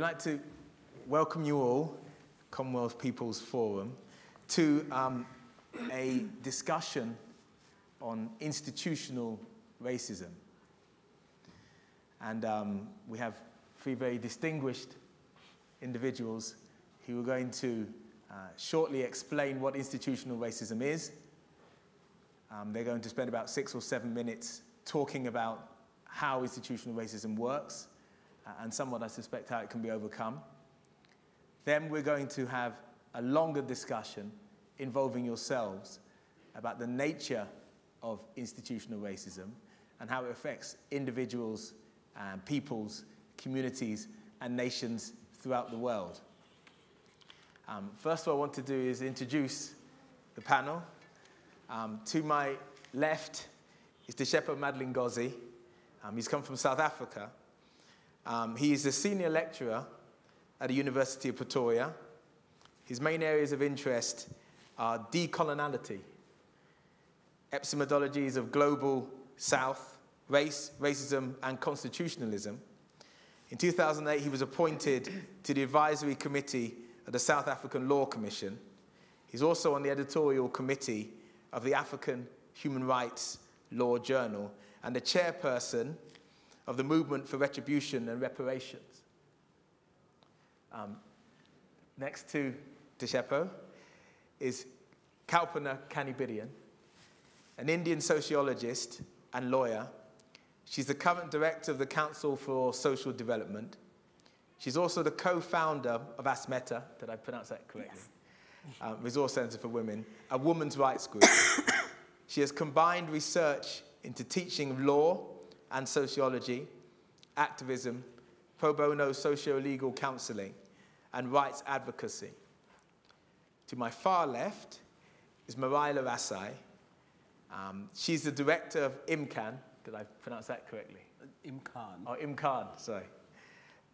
I'd like to welcome you all, Commonwealth People's Forum, to a discussion on institutional racism. And we have three very distinguished individuals who are going to shortly explain what institutional racism is. They're going to spend about 6 or 7 minutes talking about how institutional racism works, and somewhat, I suspect, how it can be overcome. Then we're going to have a longer discussion involving yourselves about the nature of institutional racism and how it affects individuals, peoples, communities, and nations throughout the world. First, what I want to do is introduce the panel. To my left is Dishepo Madlingozi. He's come from South Africa. He is a senior lecturer at the University of Pretoria. His main areas of interest are decoloniality, epistemologies of global South, race, racism, and constitutionalism. In 2008, he was appointed to the advisory committee of the South African Law Commission. He's also on the editorial committee of the African Human Rights Law Journal and the chairperson of the Movement for Retribution and Reparations. Next to Dishepo is Kalpana Kanibirian, an Indian sociologist and lawyer. She's the current director of the Council for Social Development. She's also the co-founder of ASMETA, did I pronounce that correctly? Yes. Resource Center for Women, a women's rights group. She has combined research into teaching of law and sociology, activism, pro bono socio-legal counseling, and rights advocacy. To my far left is Marley Rasai. She's the director of IMCAN. Did I pronounce that correctly? IMCAN. Oh, IMCAN, sorry.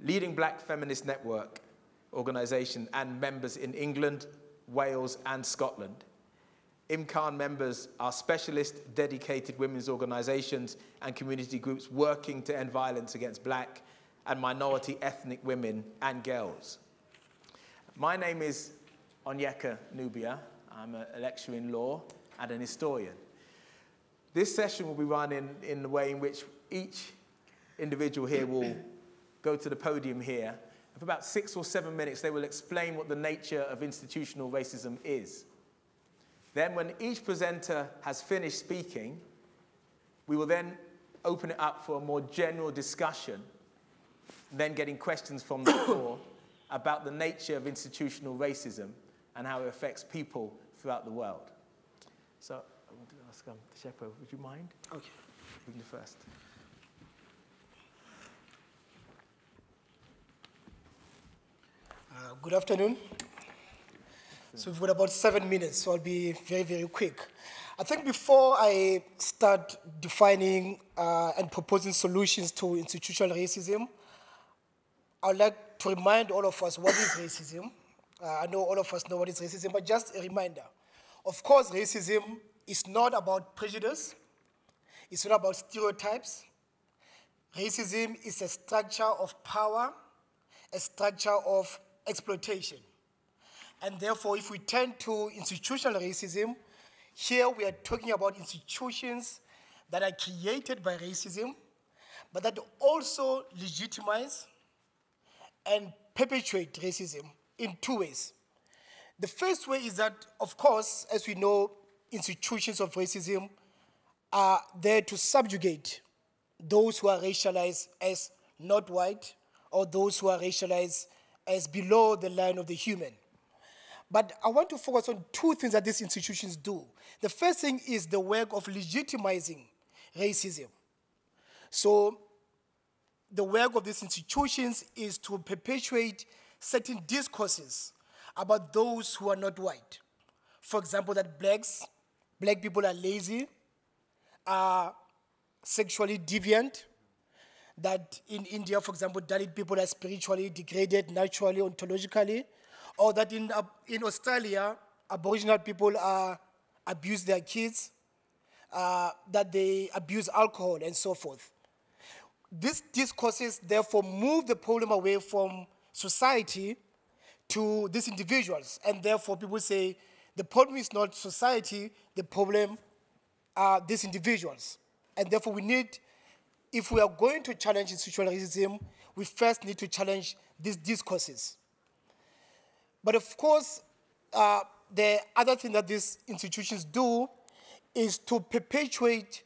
Leading black feminist network organization and members in England, Wales, and Scotland. IMCAN members are specialist, dedicated women's organizations and community groups working to end violence against black and minority ethnic women and girls. My name is Onyeka Nubia. I'm a lecturer in law and an historian. This session will be run in the way in which each individual here will go to the podium here, and for about 6 or 7 minutes they will explain what the nature of institutional racism is. Then when each presenter has finished speaking, we will then open it up for a more general discussion, then getting questions from the floor about the nature of institutional racism and how it affects people throughout the world. So I want to ask Dishepo, would you mind? Okay. You can do first. Good afternoon. So we've got about 7 minutes, so I'll be very, very quick. I think before I start defining and proposing solutions to institutional racism, I would like to remind all of us what is racism. I know all of us know what is racism, but just a reminder. Of course, racism is not about prejudice. It's not about stereotypes. Racism is a structure of power, a structure of exploitation. And therefore, if we turn to institutional racism, here we are talking about institutions that are created by racism, but that also legitimize and perpetuate racism in 2 ways. The first way is that, of course, as we know, institutions of racism are there to subjugate those who are racialized as not white or those who are racialized as below the line of the human. But I want to focus on 2 things that these institutions do. The first thing is the work of legitimizing racism. So the work of these institutions is to perpetuate certain discourses about those who are not white. For example, that black people are lazy, are sexually deviant, that in India, for example, Dalit people are spiritually degraded, naturally, ontologically, or that in Australia, Aboriginal people abuse their kids, that they abuse alcohol, and so forth. These discourses, therefore, move the problem away from society to these individuals. And therefore, people say the problem is not society, the problem are these individuals. And therefore, we need, if we are going to challenge institutional racism, we first need to challenge these discourses. But of course, the other thing that these institutions do is to perpetuate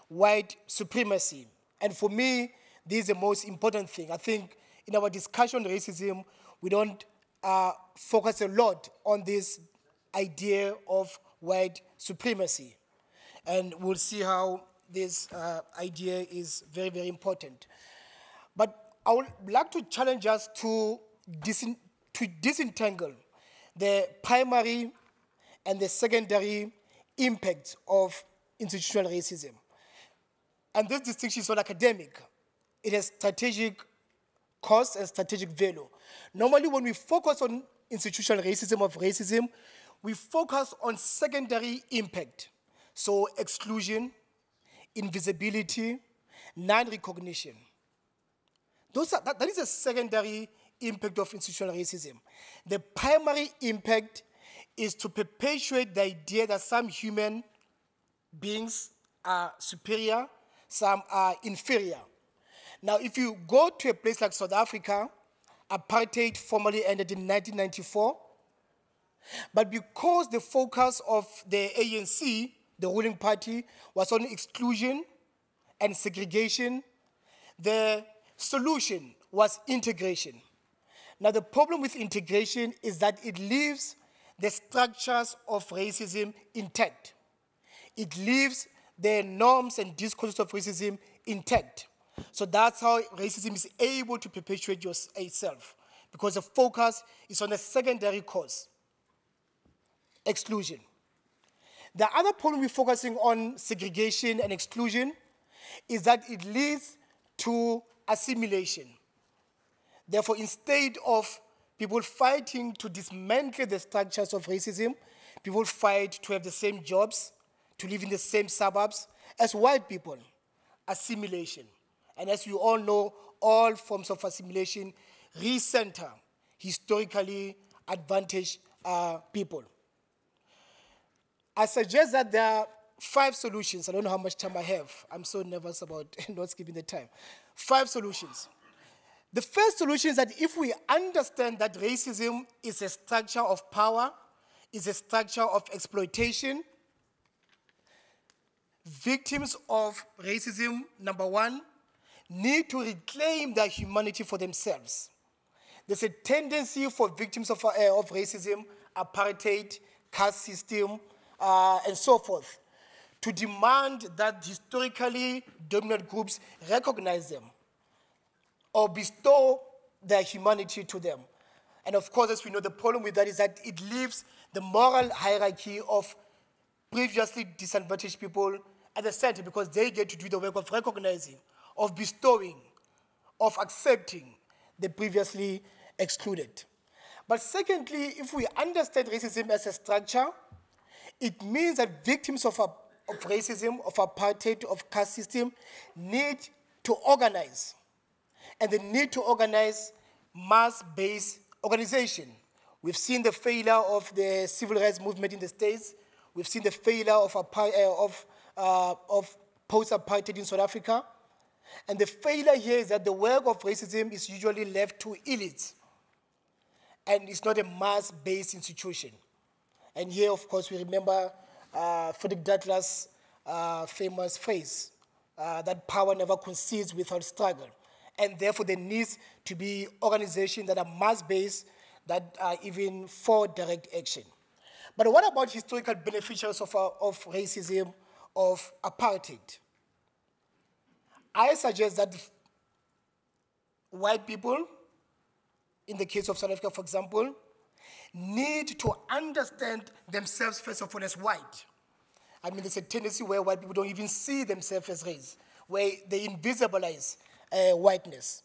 white supremacy. And for me, this is the most important thing. I think in our discussion on racism, we don't focus a lot on this idea of white supremacy. And we'll see how this idea is very, very important. But I would like to challenge us to disentangle the primary and the secondary impacts of institutional racism. And this distinction is not academic. It has strategic cost and strategic value. Normally, when we focus on institutional racism, we focus on secondary impact. So exclusion, invisibility, non-recognition. That is a secondary impact of institutional racism. The primary impact is to perpetuate the idea that some human beings are superior, some are inferior. Now, if you go to a place like South Africa, apartheid formally ended in 1994, but because the focus of the ANC, the ruling party, was on exclusion and segregation, the solution was integration. Now, the problem with integration is that it leaves the structures of racism intact. It leaves the norms and discourses of racism intact. So that's how racism is able to perpetuate itself, because the focus is on a secondary cause, exclusion. The other problem with focusing on segregation and exclusion is that it leads to assimilation. Therefore, instead of people fighting to dismantle the structures of racism, people fight to have the same jobs, to live in the same suburbs as white people. Assimilation. And as you all know, all forms of assimilation recenter historically advantaged people. I suggest that there are 5 solutions. I don't know how much time I have. I'm so nervous about not skipping the time. 5 solutions. The first solution is that if we understand that racism is a structure of power, is a structure of exploitation, victims of racism, number 1, need to reclaim their humanity for themselves. There's a tendency for victims of racism, apartheid, caste system, and so forth, to demand that historically dominant groups recognize them or bestow their humanity to them. And of course, as we know, the problem with that is that it leaves the moral hierarchy of previously disadvantaged people at the center, because they get to do the work of recognizing, of bestowing, of accepting the previously excluded. But secondly, if we understand racism as a structure, it means that victims of racism, of apartheid, of caste system, need to organize. And they need to organize mass-based organization. We've seen the failure of the civil rights movement in the States. We've seen the failure of post-apartheid in South Africa. And the failure here is that the work of racism is usually left to elites. And it's not a mass-based institution. And here, of course, we remember Frederick Douglass' famous phrase, that power never concedes without struggle. And therefore, there needs to be organizations that are mass-based, that are even for direct action. But what about historical beneficiaries of racism, of apartheid? I suggest that white people, in the case of South Africa, for example, need to understand themselves, first of all, as white. I mean, there's a tendency where white people don't even see themselves as race, where they invisibilize whiteness.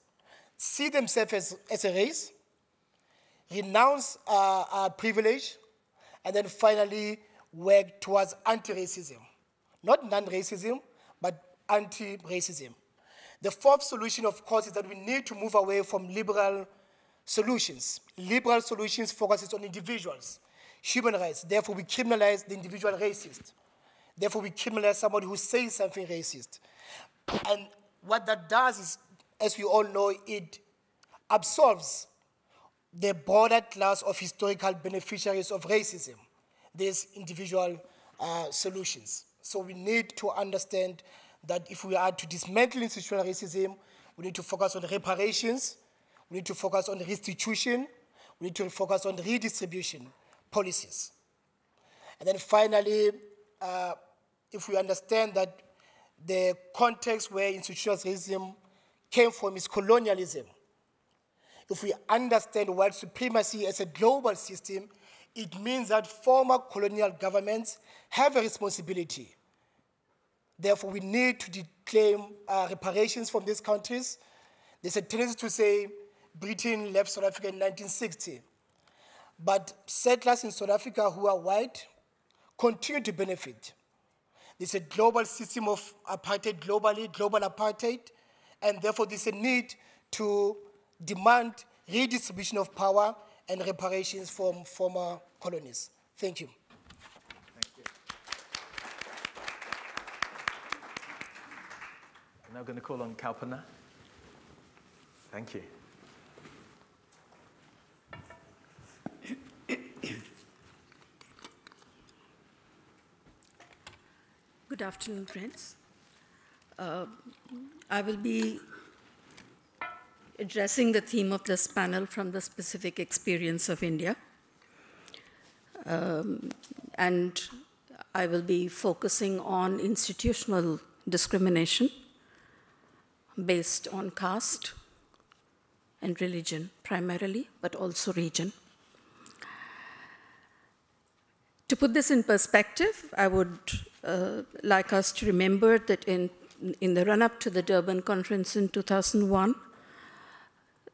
See themselves as a race, renounce privilege, and then finally work towards anti-racism. Not non-racism, but anti-racism. The fourth solution, of course, is that we need to move away from liberal solutions. Liberal solutions focuses on individuals, human rights. Therefore, we criminalize the individual racist. Therefore, we criminalize somebody who says something racist. And what that does is, as we all know, it absolves the broader class of historical beneficiaries of racism, these individual solutions. So we need to understand that if we are to dismantle institutional racism, we need to focus on reparations, we need to focus on restitution, we need to focus on redistribution policies. And then finally, if we understand that the context where institutional racism came from is colonialism, if we understand white supremacy as a global system, it means that former colonial governments have a responsibility. Therefore, we need to claim reparations from these countries. There's a tendency to say Britain left South Africa in 1960. But settlers in South Africa who are white continue to benefit. There's a global system of apartheid globally, global apartheid, and therefore there's a need to demand redistribution of power and reparations from former colonies. Thank you. Thank you. I'm now going to call on Kalpana. Thank you. Good afternoon, friends. I will be addressing the theme of this panel from the specific experience of India. And I will be focusing on institutional discrimination based on caste and religion primarily, but also region. To put this in perspective, I would like us to remember that in the run-up to the Durban Conference in 2001,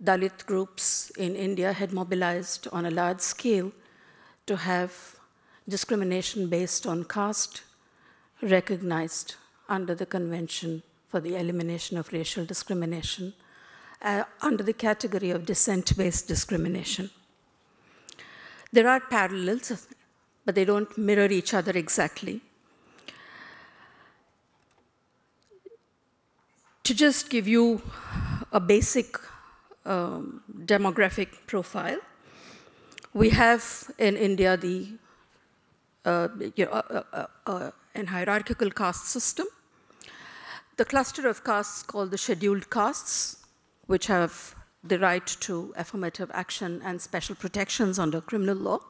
Dalit groups in India had mobilized on a large scale to have discrimination based on caste recognized under the Convention for the Elimination of Racial Discrimination under the category of descent-based discrimination. There are parallels, but they don't mirror each other exactly. To just give you a basic demographic profile, we have in India an hierarchical caste system. The cluster of castes called the scheduled castes, which have the right to affirmative action and special protections under criminal law,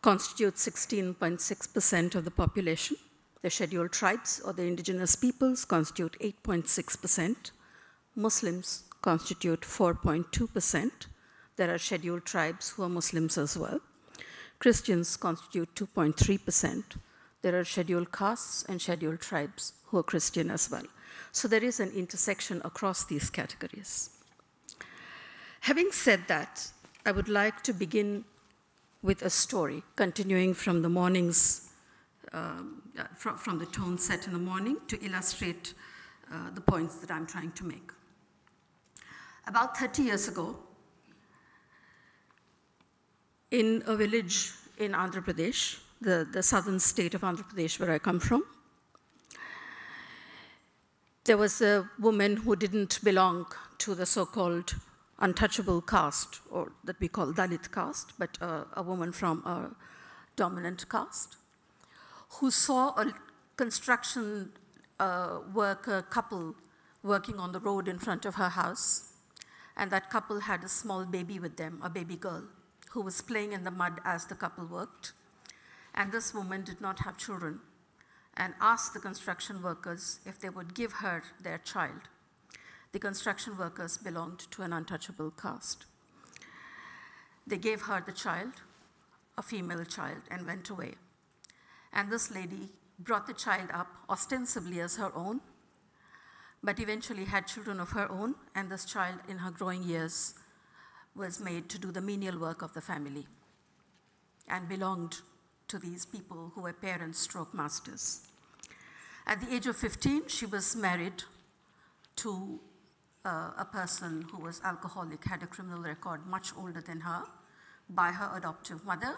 constitute 16.6% of the population. The scheduled tribes or the indigenous peoples constitute 8.6%. Muslims constitute 4.2%. There are scheduled tribes who are Muslims as well. Christians constitute 2.3%. There are scheduled castes and scheduled tribes who are Christian as well. So there is an intersection across these categories. Having said that, I would like to begin with a story, continuing from the morning's, from the tone set in the morning to illustrate the points that I'm trying to make. About 30 years ago, in a village in Andhra Pradesh, the southern state of Andhra Pradesh where I come from, there was a woman who didn't belong to the so-called untouchable caste, or that we call Dalit caste, but a woman from a dominant caste, who saw a construction worker couple working on the road in front of her house. And that couple had a small baby with them, a baby girl, who was playing in the mud as the couple worked. And this woman did not have children and asked the construction workers if they would give her their child. The construction workers belonged to an untouchable caste. They gave her the child, a female child, and went away. And this lady brought the child up ostensibly as her own, but eventually had children of her own, and this child in her growing years was made to do the menial work of the family and belonged to these people who were parents stroke masters. At the age of 15, she was married to a person who was alcoholic, had a criminal record much older than her, by her adoptive mother,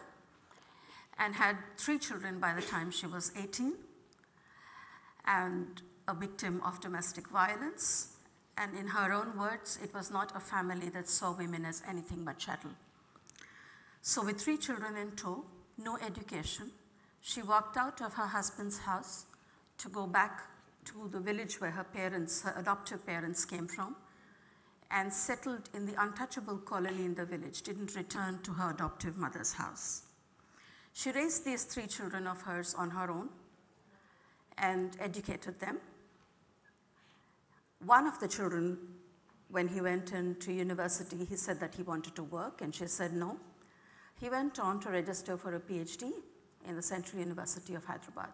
and had 3 children by the time she was 18, and a victim of domestic violence. And in her own words, it was not a family that saw women as anything but chattel. So with 3 children in tow, no education, she walked out of her husband's house to go back to the village where her parents, her adoptive parents, came from, and settled in the untouchable colony in the village, didn't return to her adoptive mother's house. She raised these 3 children of hers on her own and educated them. One of the children, when he went into university, he said that he wanted to work, and she said no. He went on to register for a PhD in the Central University of Hyderabad.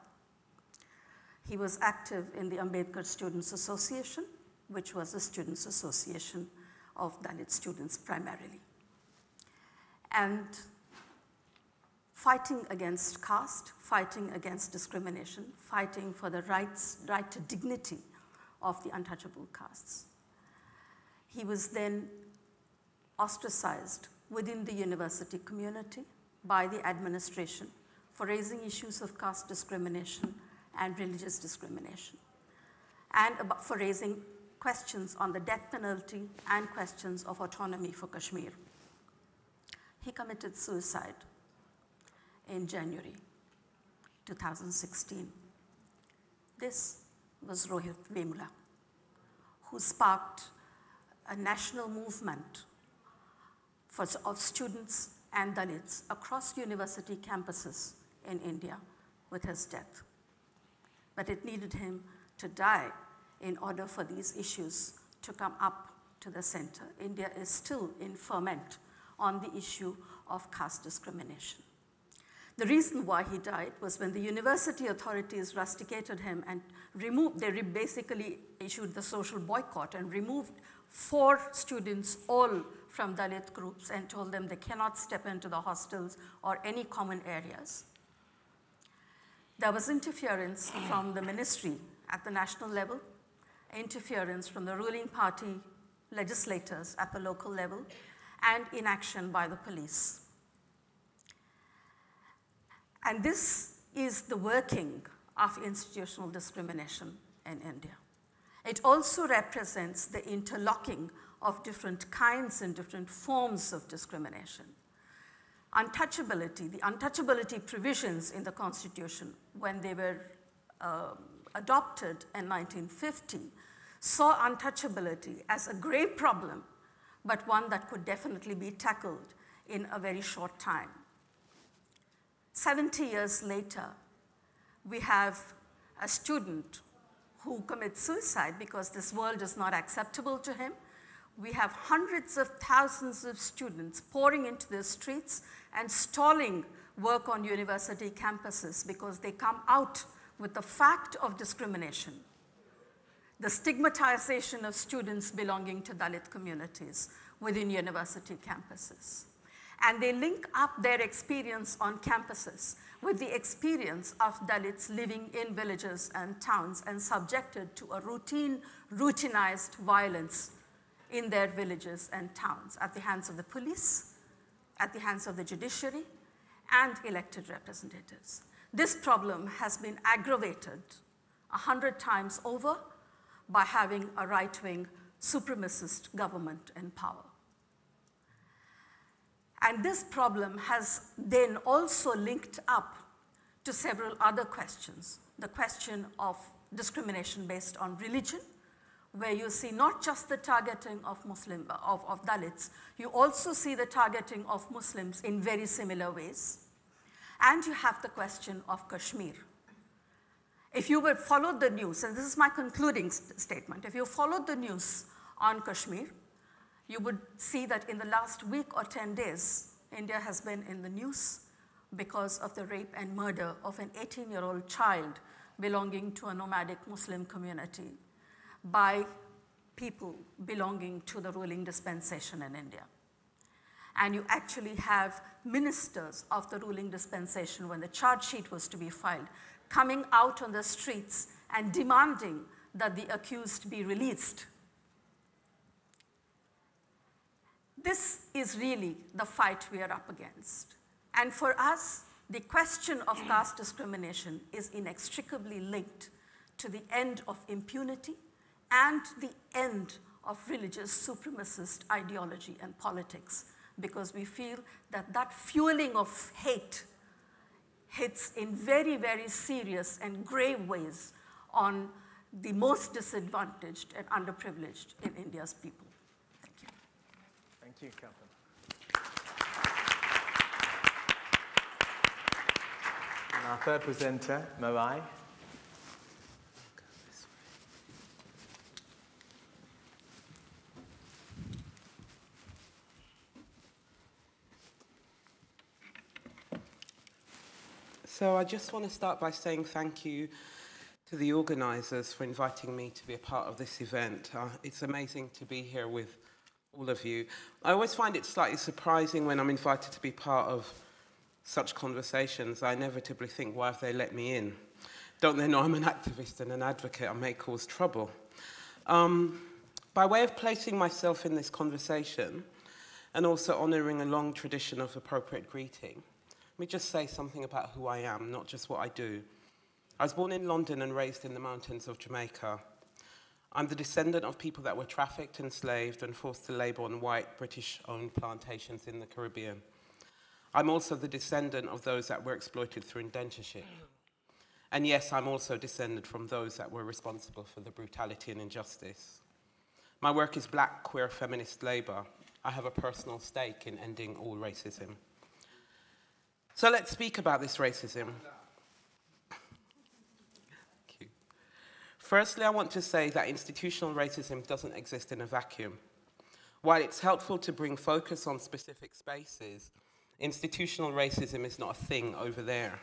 He was active in the Ambedkar Students Association, which was a students' association of Dalit students primarily. And fighting against caste, fighting against discrimination, fighting for the right to dignity of the untouchable castes. He was then ostracized within the university community by the administration for raising issues of caste discrimination and religious discrimination, and for raising questions on the death penalty and questions of autonomy for Kashmir. He committed suicide in January 2016. This was Rohit Vemula, who sparked a national movement of students and Dalits across university campuses in India with his death. But it needed him to die in order for these issues to come up to the center. India is still in ferment on the issue of caste discrimination. The reason why he died was when the university authorities rusticated him and they basically issued the social boycott and removed 4 students, all from Dalit groups, and told them they cannot step into the hostels or any common areas. There was interference from the ministry at the national level, interference from the ruling party legislators at the local level, and inaction by the police. And this is the working of institutional discrimination in India. It also represents the interlocking of different kinds and different forms of discrimination. Untouchability, the untouchability provisions in the Constitution, when they were adopted in 1950, saw untouchability as a grave problem, but one that could definitely be tackled in a very short time. 70 years later, we have a student who commits suicide because this world is not acceptable to him. We have hundreds of thousands of students pouring into the streets and stalling work on university campuses because they come out with the fact of discrimination, the stigmatization of students belonging to Dalit communities within university campuses. And they link up their experience on campuses with the experience of Dalits living in villages and towns and subjected to a routinized violence in their villages and towns at the hands of the police, at the hands of the judiciary, and elected representatives. This problem has been aggravated 100 times over by having a right-wing supremacist government in power. And this problem has then also linked up to several other questions. The question of discrimination based on religion, where you see not just the targeting of Dalits, you also see the targeting of Muslims in very similar ways. And you have the question of Kashmir. If you would follow the news, and this is my concluding statement, if you followed the news on Kashmir, you would see that in the last week or 10 days, India has been in the news because of the rape and murder of an 18-year-old child belonging to a nomadic Muslim community by people belonging to the ruling dispensation in India. And you actually have ministers of the ruling dispensation, when the charge sheet was to be filed, coming out on the streets and demanding that the accused be released. This is really the fight we are up against. And for us, the question of caste discrimination is inextricably linked to the end of impunity and the end of religious supremacist ideology and politics, because we feel that that fueling of hate hits in very, very serious and grave ways on the most disadvantaged and underprivileged in India's people. Thank you. Thank you, Confront. And our third presenter, Marley. So I just want to start by saying thank you to the organisers for inviting me to be a part of this event. It's amazing to be here with all of you. I always find it slightly surprising when I'm invited to be part of such conversations. I inevitably think, why have they let me in? Don't they know I'm an activist and an advocate? I may cause trouble. By way of placing myself in this conversation and also honouring a long tradition of appropriate greeting, let me just say something about who I am, not just what I do. I was born in London and raised in the mountains of Jamaica. I'm the descendant of people that were trafficked, enslaved, and forced to labour on white British-owned plantations in the Caribbean. I'm also the descendant of those that were exploited through indentureship. And yes, I'm also descended from those that were responsible for the brutality and injustice. My work is black, queer, feminist labour. I have a personal stake in ending all racism. So let's speak about this racism. Thank you. Firstly, I want to say that institutional racism doesn't exist in a vacuum. While it's helpful to bring focus on specific spaces, institutional racism is not a thing over there,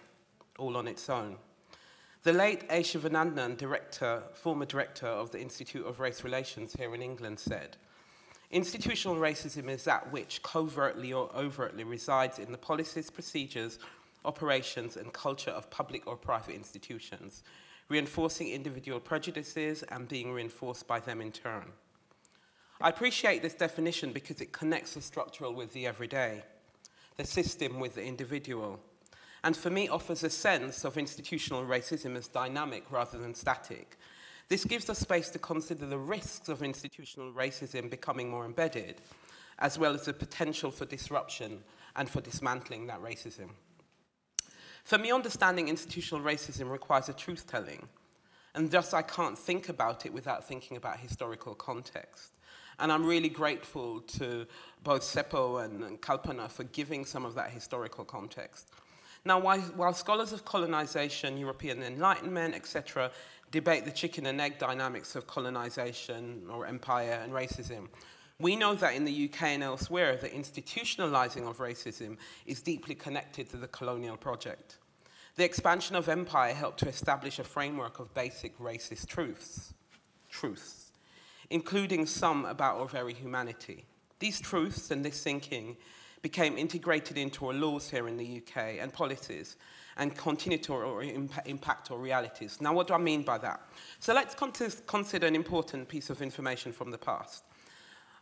all on its own. The late A. Shivanandan, former director of the Institute of Race Relations here in England, said, "Institutional racism is that which covertly or overtly resides in the policies, procedures, operations, and culture of public or private institutions, reinforcing individual prejudices and being reinforced by them in turn." I appreciate this definition because it connects the structural with the everyday, the system with the individual, and for me offers a sense of institutional racism as dynamic rather than static. This gives us space to consider the risks of institutional racism becoming more embedded, as well as the potential for disruption and for dismantling that racism. For me, understanding institutional racism requires a truth-telling, and thus I can't think about it without thinking about historical context. And I'm really grateful to both Seppo and Kalpana for giving some of that historical context. Now, while scholars of colonization, European Enlightenment, etc., debate the chicken and egg dynamics of colonization or empire and racism, we know that in the UK and elsewhere, the institutionalizing of racism is deeply connected to the colonial project. The expansion of empire helped to establish a framework of basic racist truths, including some about our very humanity. These truths and this thinking became integrated into our laws here in the UK and policies, and continue to impact our realities. Now, what do I mean by that? So let's consider an important piece of information from the past.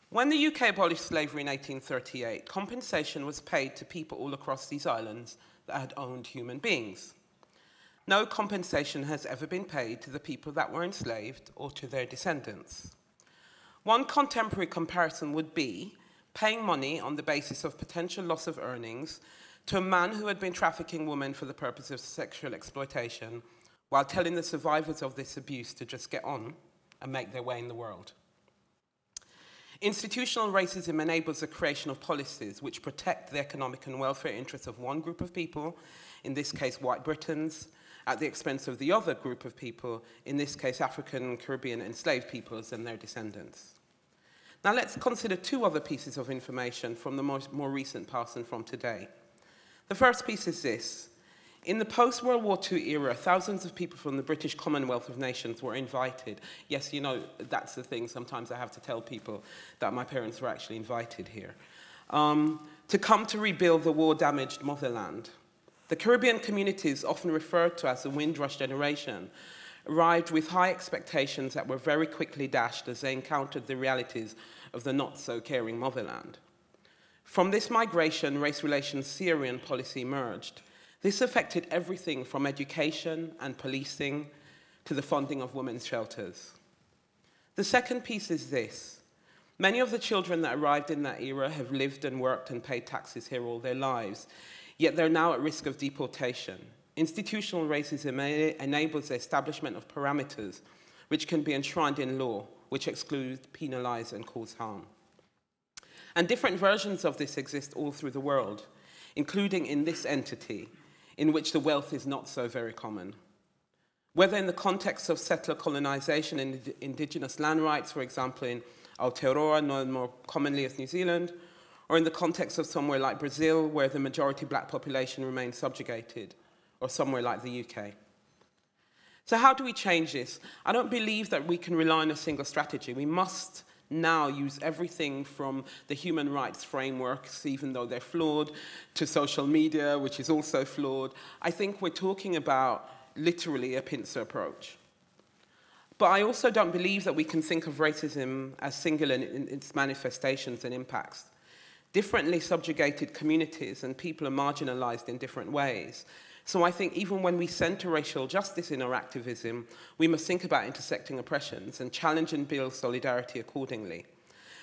When the UK abolished slavery in 1838, compensation was paid to people all across these islands that had owned human beings. No compensation has ever been paid to the people that were enslaved or to their descendants. One contemporary comparison would be paying money on the basis of potential loss of earnings to a man who had been trafficking women for the purpose of sexual exploitation, while telling the survivors of this abuse to just get on and make their way in the world. Institutional racism enables the creation of policies which protect the economic and welfare interests of one group of people, in this case white Britons, at the expense of the other group of people, in this case African, Caribbean enslaved peoples and their descendants. Now let's consider two other pieces of information from the more recent past and from today. The first piece is this. In the post-World War II era, thousands of people from the British Commonwealth of Nations were invited. Yes, you know, that's the thing. Sometimes I have to tell people that my parents were actually invited here. To come to rebuild the war-damaged motherland. The Caribbean communities, often referred to as the Windrush generation, arrived with high expectations that were very quickly dashed as they encountered the realities of the not-so-caring motherland. From this migration, race relations theory and policy emerged. This affected everything from education and policing to the funding of women's shelters. The second piece is this. Many of the children that arrived in that era have lived and worked and paid taxes here all their lives, yet they're now at risk of deportation. Institutional racism enables the establishment of parameters which can be enshrined in law, which exclude, penalize, and cause harm. And different versions of this exist all through the world, including in this entity, in which the wealth is not so very common. Whether in the context of settler colonization and indigenous land rights, for example, in Aotearoa, known more commonly as New Zealand, or in the context of somewhere like Brazil, where the majority black population remains subjugated, or somewhere like the UK. So how do we change this? I don't believe that we can rely on a single strategy. We must now use everything from the human rights frameworks, even though they're flawed, to social media, which is also flawed. I think we're talking about literally a pincer approach. But I also don't believe that we can think of racism as singular in its manifestations and impacts. Differently subjugated communities and people are marginalized in different ways. So I think even when we center racial justice in our activism, we must think about intersecting oppressions and challenge and build solidarity accordingly.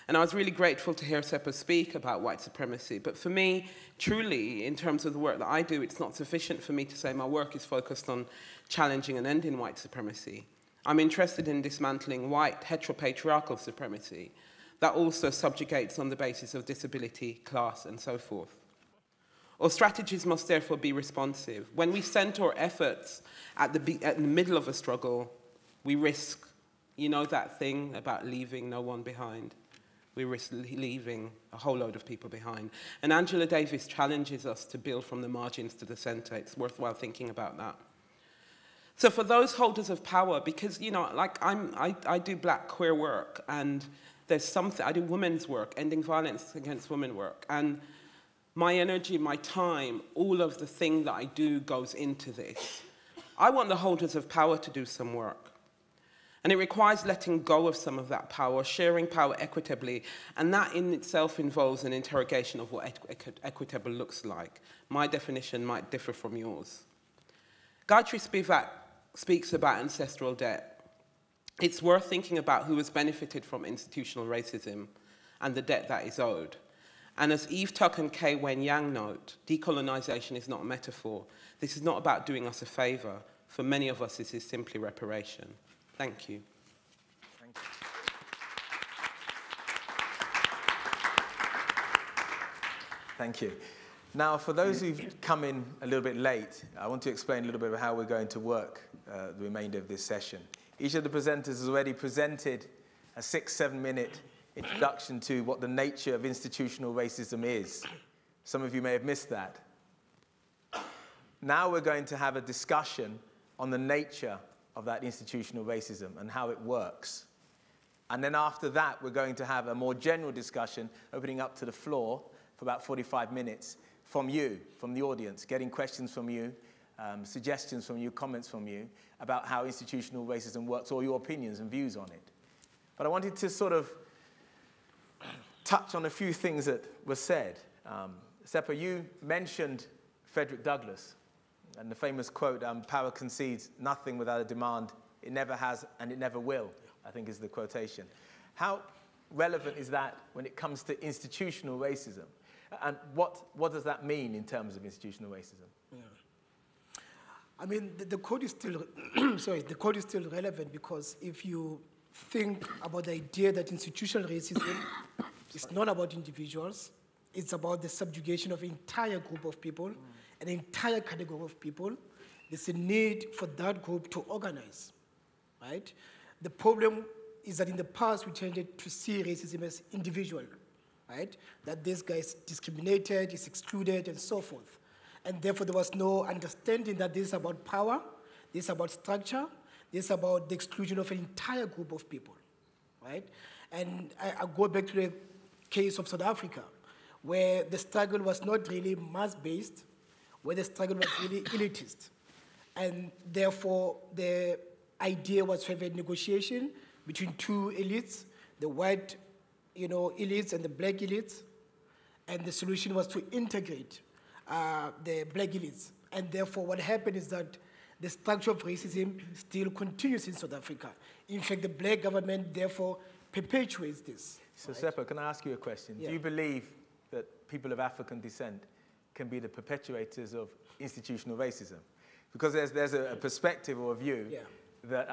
And I was really grateful to hear Seppa speak about white supremacy. But for me, truly, in terms of the work that I do, it's not sufficient for me to say my work is focused on challenging and ending white supremacy. I'm interested in dismantling white heteropatriarchal supremacy that also subjugates on the basis of disability, class, and so forth. Our strategies must therefore be responsive. When we center our efforts at the middle of a struggle, we risk, you know that thing about leaving no one behind? We risk leaving a whole load of people behind. And Angela Davis challenges us to build from the margins to the center. It's worthwhile thinking about that. So for those holders of power, because, you know, like I do black queer work, and there's something, I do women's work, ending violence against women work, and my energy, my time, all of the thing that I do goes into this. I want the holders of power to do some work. And it requires letting go of some of that power, sharing power equitably, and that in itself involves an interrogation of what equitable looks like. My definition might differ from yours. Gayatri Spivak speaks about ancestral debt. It's worth thinking about who has benefited from institutional racism and the debt that is owed. And as Eve Tuck and Kay Wen Yang note, decolonization is not a metaphor. This is not about doing us a favor. For many of us, this is simply reparation. Thank you. Thank you. Thank you. Now, for those who've come in a little bit late, I want to explain a little bit of how we're going to work the remainder of this session. Each of the presenters has already presented a 6-7 minute introduction to what the nature of institutional racism is. Some of you may have missed that. Now we're going to have a discussion on the nature of that institutional racism and how it works. And then after that, we're going to have a more general discussion, opening up to the floor for about 45 minutes from you, from the audience, getting questions from you, suggestions from you, comments from you about how institutional racism works, or your opinions and views on it. But I wanted to sort of touch on a few things that were said. Seppa, you mentioned Frederick Douglass and the famous quote, power concedes nothing without a demand. It never has and it never will, I think is the quotation. How relevant is that when it comes to institutional racism? And what does that mean in terms of institutional racism? Yeah. I mean, the code is still, the code is still relevant, because if you think about the idea that institutional racism is not about individuals, it's about the subjugation of an entire group of people, an entire category of people. There's a need for that group to organize, right? The problem is that in the past, we tended to see racism as individual, right? That this guy is discriminated, is excluded, and so forth. And therefore, there was no understanding that this is about power, this is about structure, this is about the exclusion of an entire group of people, right? And I go back to the case of South Africa, where the struggle was not really mass-based, where the struggle was really elitist. And therefore, the idea was to have a negotiation between two elites, the white elites and the black elites. and the solution was to integrate the black elites. And therefore, what happened is that the structure of racism still continues in South Africa. In fact, the black government, therefore, perpetuates this. So, Seppo, can I ask you a question? Yeah. Do you believe that people of African descent can be the perpetuators of institutional racism? Because there's a perspective or a view that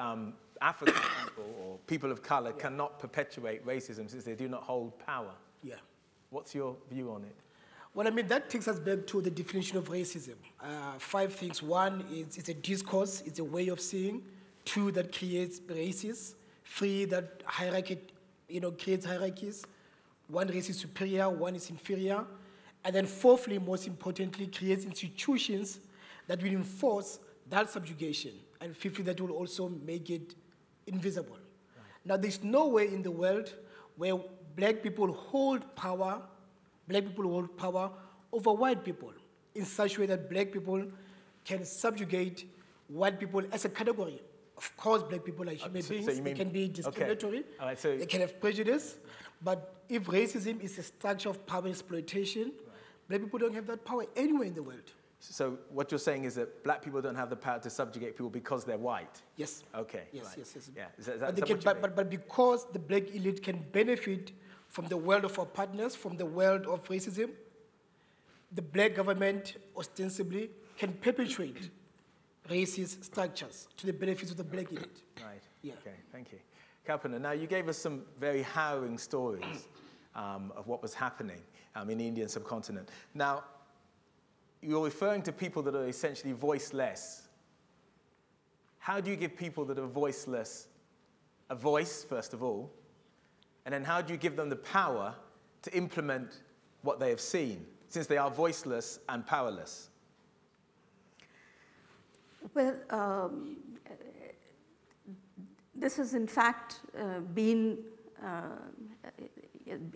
African people or people of color cannot perpetuate racism since they do not hold power. Yeah. What's your view on it? Well, I mean, that takes us back to the definition of racism. 5 things. 1 is it's a discourse, it's a way of seeing. 2, that creates races. 3, that hierarchy, creates hierarchies. 1 race is superior, 1 is inferior. And then 4thly, most importantly, creates institutions that will enforce that subjugation. And 5thly, that will also make it invisible. Right. Now, there's no way in the world where black people hold power over white people in such a way that black people can subjugate white people as a category. Of course, black people are human beings. So they can be discriminatory. Okay. All right, so they can have prejudice. But if racism is a structure of power exploitation, black people don't have that power anywhere in the world. So what you're saying is that black people don't have the power to subjugate people because they're white? Yes. Okay. Yes, right. yes. Yeah. But because the black elite can benefit from the world of our partners, from the world of racism, the black government ostensibly can perpetuate racist structures to the benefits of the black elite. Right. Yeah. Okay. Thank you. Kalpana, now you gave us some very harrowing stories of what was happening in the Indian subcontinent. Now, you're referring to people that are essentially voiceless. How do you give people that are voiceless a voice, first of all? And then how do you give them the power to implement what they have seen, since they are voiceless and powerless? Well, this has in fact been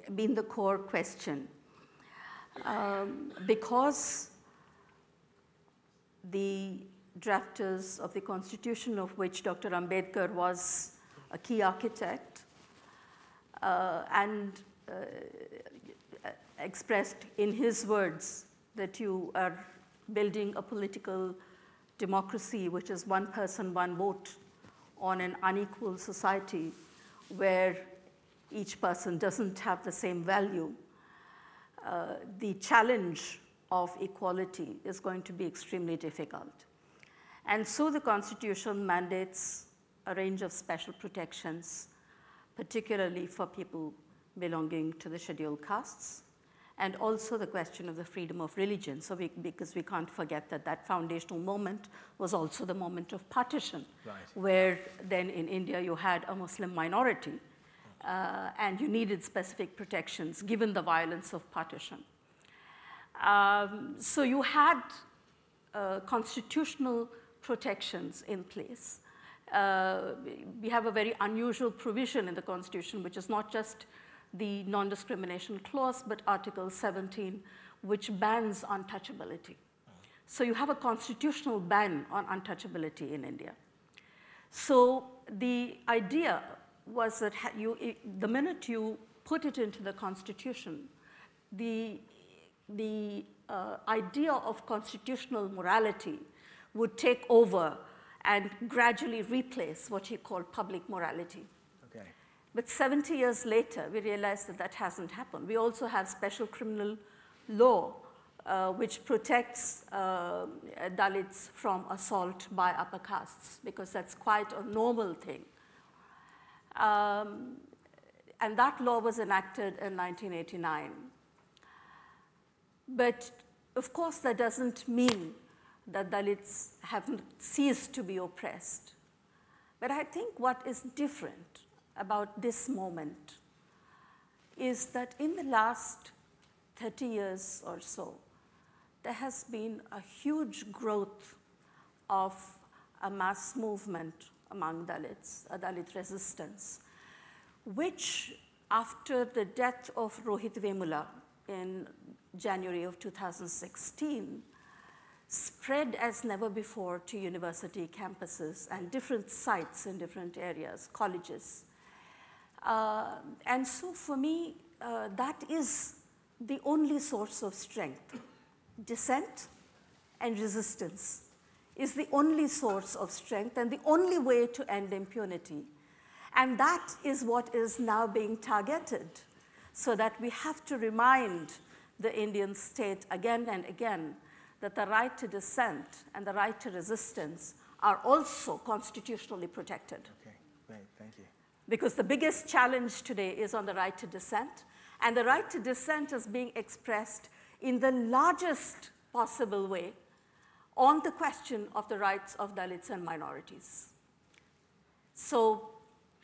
the core question. Because the drafters of the Constitution, of which Dr. Ambedkar was a key architect, and expressed in his words that you are building a political democracy, which is one person, one vote, on an unequal society where each person doesn't have the same value. The challenge of equality is going to be extremely difficult. And so the Constitution mandates a range of special protections, particularly for people belonging to the scheduled castes, and also the question of the freedom of religion. So because we can't forget that that foundational moment was also the moment of partition, where then in India you had a Muslim minority, and you needed specific protections given the violence of partition. So you had constitutional protections in place. We have a very unusual provision in the Constitution, which is not just the non-discrimination clause, but Article 17, which bans untouchability. So you have a constitutional ban on untouchability in India. So the idea was that the minute you put it into the Constitution, the idea of constitutional morality would take over and gradually replace what you call public morality. Okay. But 70 years later, we realized that that hasn't happened. We also have special criminal law which protects Dalits from assault by upper castes, because that's quite a normal thing. And that law was enacted in 1989. But of course, that doesn't mean that Dalits haven't ceased to be oppressed. But I think what is different about this moment is that in the last 30 years or so, there has been a huge growth of a mass movement among Dalits, a Dalit resistance, which after the death of Rohit Vemula in January of 2016, spread as never before to university campuses and different sites in different areas, colleges. And so for me, that is the only source of strength. Dissent and resistance is the only source of strength and the only way to end impunity. And that is what is now being targeted, so that we have to remind the Indian state again and again that the right to dissent and the right to resistance are also constitutionally protected. Okay, great, thank you. Because the biggest challenge today is on the right to dissent, and the right to dissent is being expressed in the largest possible way on the question of the rights of Dalits and minorities. So,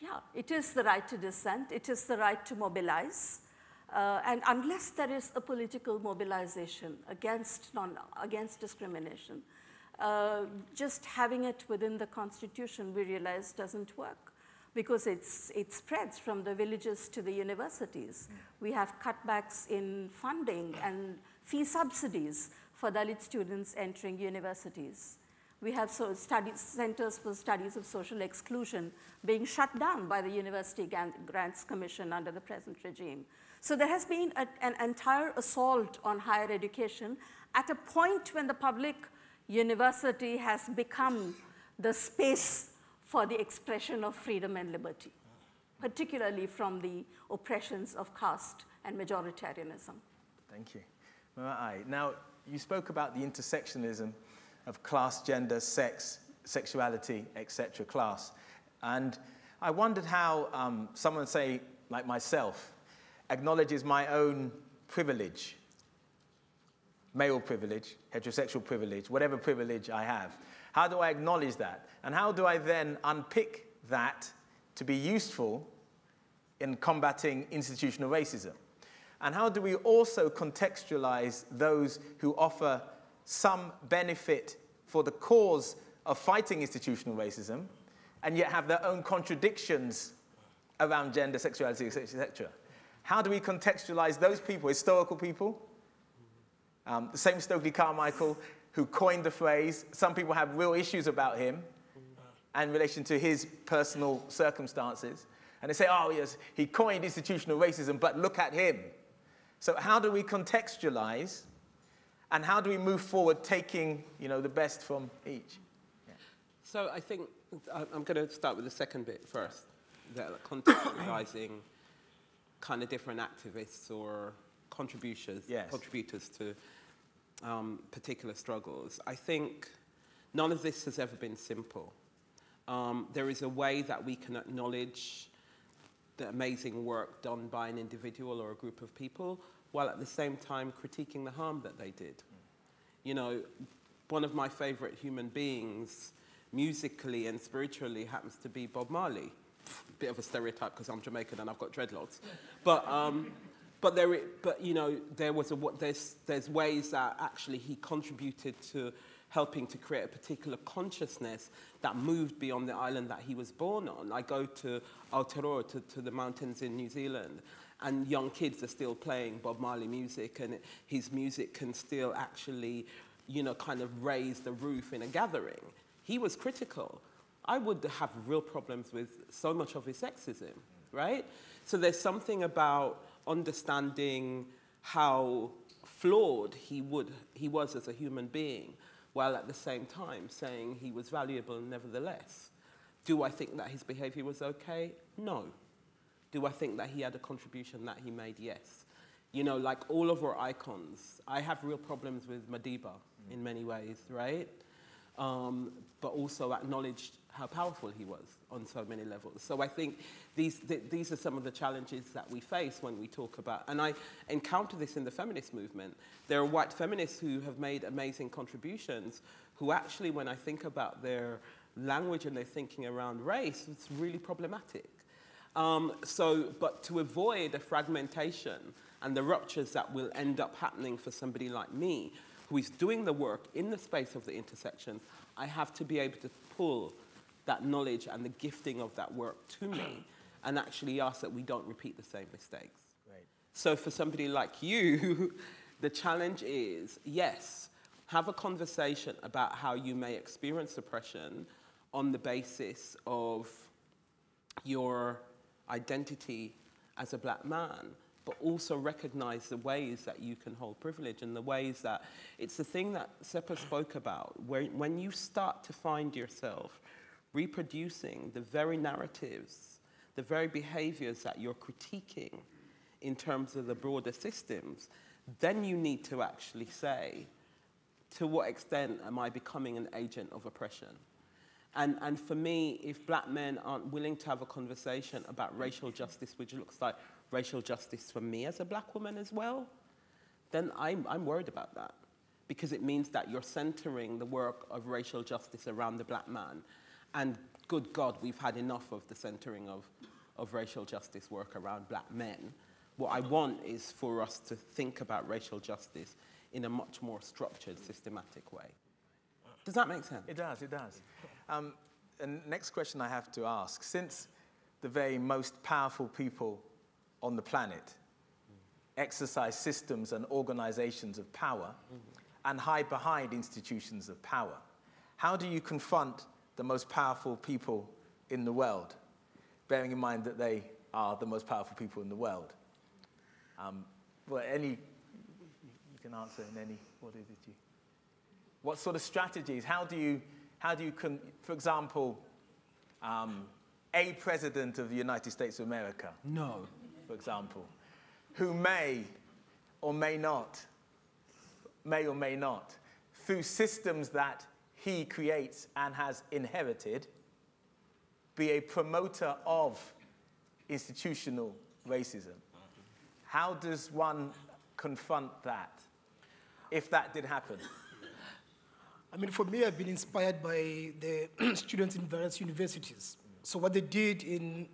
yeah, it is the right to dissent, it is the right to mobilize, and unless there is a political mobilization against discrimination, just having it within the Constitution, we realize, doesn't work, because it spreads from the villages to the universities. We have cutbacks in funding and fee subsidies for Dalit students entering universities. We have centers for studies of social exclusion being shut down by the University Grants Commission under the present regime. So there has been an entire assault on higher education at a point when the public university has become the space for the expression of freedom and liberty, particularly from the oppressions of caste and majoritarianism. Thank you. Now, you spoke about the intersectionalism of class, gender, sex, sexuality, etc., class. And I wondered how someone, say, like myself, acknowledges my own privilege, male privilege, heterosexual privilege, whatever privilege I have. How do I acknowledge that? And how do I then unpick that to be useful in combating institutional racism? And how do we also contextualize those who offer some benefit for the cause of fighting institutional racism and yet have their own contradictions around gender, sexuality, etc.? How do we contextualize those people, historical people? The same Stokely Carmichael, who coined the phrase, some people have real issues about him in relation to his personal circumstances. And they say, oh, yes, he coined institutional racism, but look at him. So how do we contextualize, and how do we move forward taking, the best from each? Yeah. So I think I'm going to start with the second bit first, contextualizing kind of different activists or contributors to particular struggles. I think none of this has ever been simple. There is a way that we can acknowledge the amazing work done by an individual or a group of people, while at the same time critiquing the harm that they did. One of my favorite human beings, musically and spiritually, happens to be Bob Marley. Bit of a stereotype because I'm Jamaican and I've got dreadlocks. There's ways that actually he contributed to helping to create a particular consciousness that moved beyond the island that he was born on. I go to Aotearoa, to the mountains in New Zealand, and young kids are still playing Bob Marley music, and his music can still actually, kind of raise the roof in a gathering. He was critical. I would have real problems with so much of his sexism, right? So there's something about understanding how flawed he was as a human being, while at the same time saying he was valuable nevertheless. Do I think that his behavior was okay? No. Do I think that he had a contribution that he made? Yes. Like all of our icons, I have real problems with Madiba in many ways, right? But also acknowledged how powerful he was on so many levels. So I think these are some of the challenges that we face when we talk about, and I encounter this in the feminist movement. There are white feminists who have made amazing contributions, who actually, when I think about their language and their thinking around race, it's really problematic. But to avoid the fragmentation and the ruptures that will end up happening for somebody like me, who is doing the work in the space of the intersections, I have to be able to pull that knowledge and the gifting of that work to me and actually ask that we don't repeat the same mistakes. Right. So for somebody like you, the challenge is, yes, have a conversation about how you may experience oppression on the basis of your identity as a black man, but also recognize the ways that you can hold privilege and the ways that it's the thing that Seppa spoke about, where when you start to find yourself reproducing the very narratives, the very behaviors that you're critiquing in terms of the broader systems, then you need to actually say, to what extent am I becoming an agent of oppression? And for me, if black men aren't willing to have a conversation about racial justice, which looks like racial justice for me as a black woman as well, then I'm worried about that. Because it means that you're centering the work of racial justice around the black man. And good God, we've had enough of the centering of racial justice work around black men. What I want is for us to think about racial justice in a much more structured, systematic way. Does that make sense? It does, it does. And next question I have to ask, since the very most powerful people on the planet exercise systems and organizations of power and hide behind institutions of power, how do you confront the most powerful people in the world, bearing in mind that they are the most powerful people in the world? Well, you can answer in any, what is it? What sort of strategies, how do you, for example, a president of the United States of America, No. for example, who may or may not, through systems that he creates and has inherited, be a promoter of institutional racism. How does one confront that, if that did happen? I mean, for me, I've been inspired by the students in various universities. So what they did in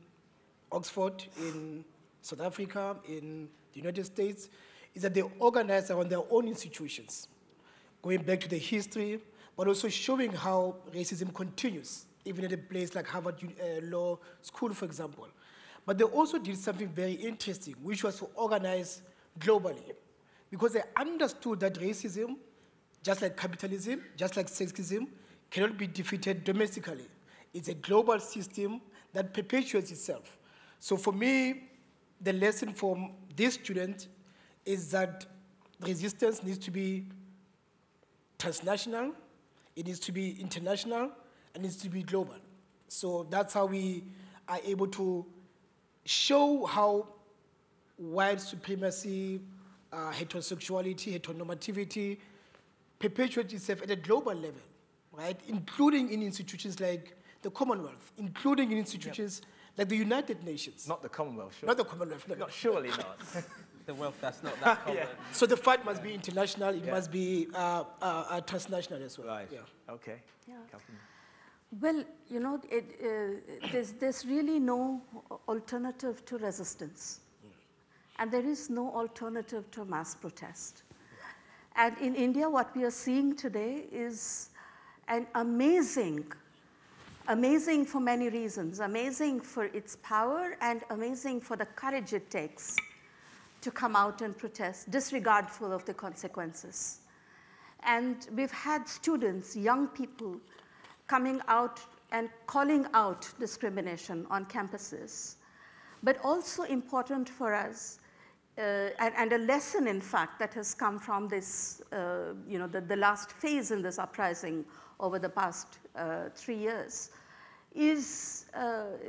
Oxford, in South Africa, in the United States, is that they organized around their own institutions, going back to the history, but also showing how racism continues, even at a place like Harvard Law School, for example. But they also did something very interesting, which was to organize globally, because they understood that racism, just like capitalism, just like sexism, cannot be defeated domestically. It's a global system that perpetuates itself. So for me, the lesson from this student is that resistance needs to be transnational, it needs to be international, and it needs to be global. So that's how we are able to show how white supremacy, heterosexuality, heteronormativity perpetuates itself at a global level, right? Including in institutions like the Commonwealth, including in institutions like the United Nations. Not the Commonwealth, surely. Not the Commonwealth, no. Not, surely not. The wealth, that's not that common. So the fight must be international, it must be transnational as well. Right, Yeah. okay. Yeah. Captain. Well, you know, there's really no alternative to resistance. And there is no alternative to mass protest. And in India, what we are seeing today is an amazing for many reasons, amazing for its power and amazing for the courage it takes to come out and protest, disregardful of the consequences. And we've had students, young people, coming out and calling out discrimination on campuses. But also important for us, and a lesson, in fact, that has come from this, the last phase in this uprising over the past 3 years, is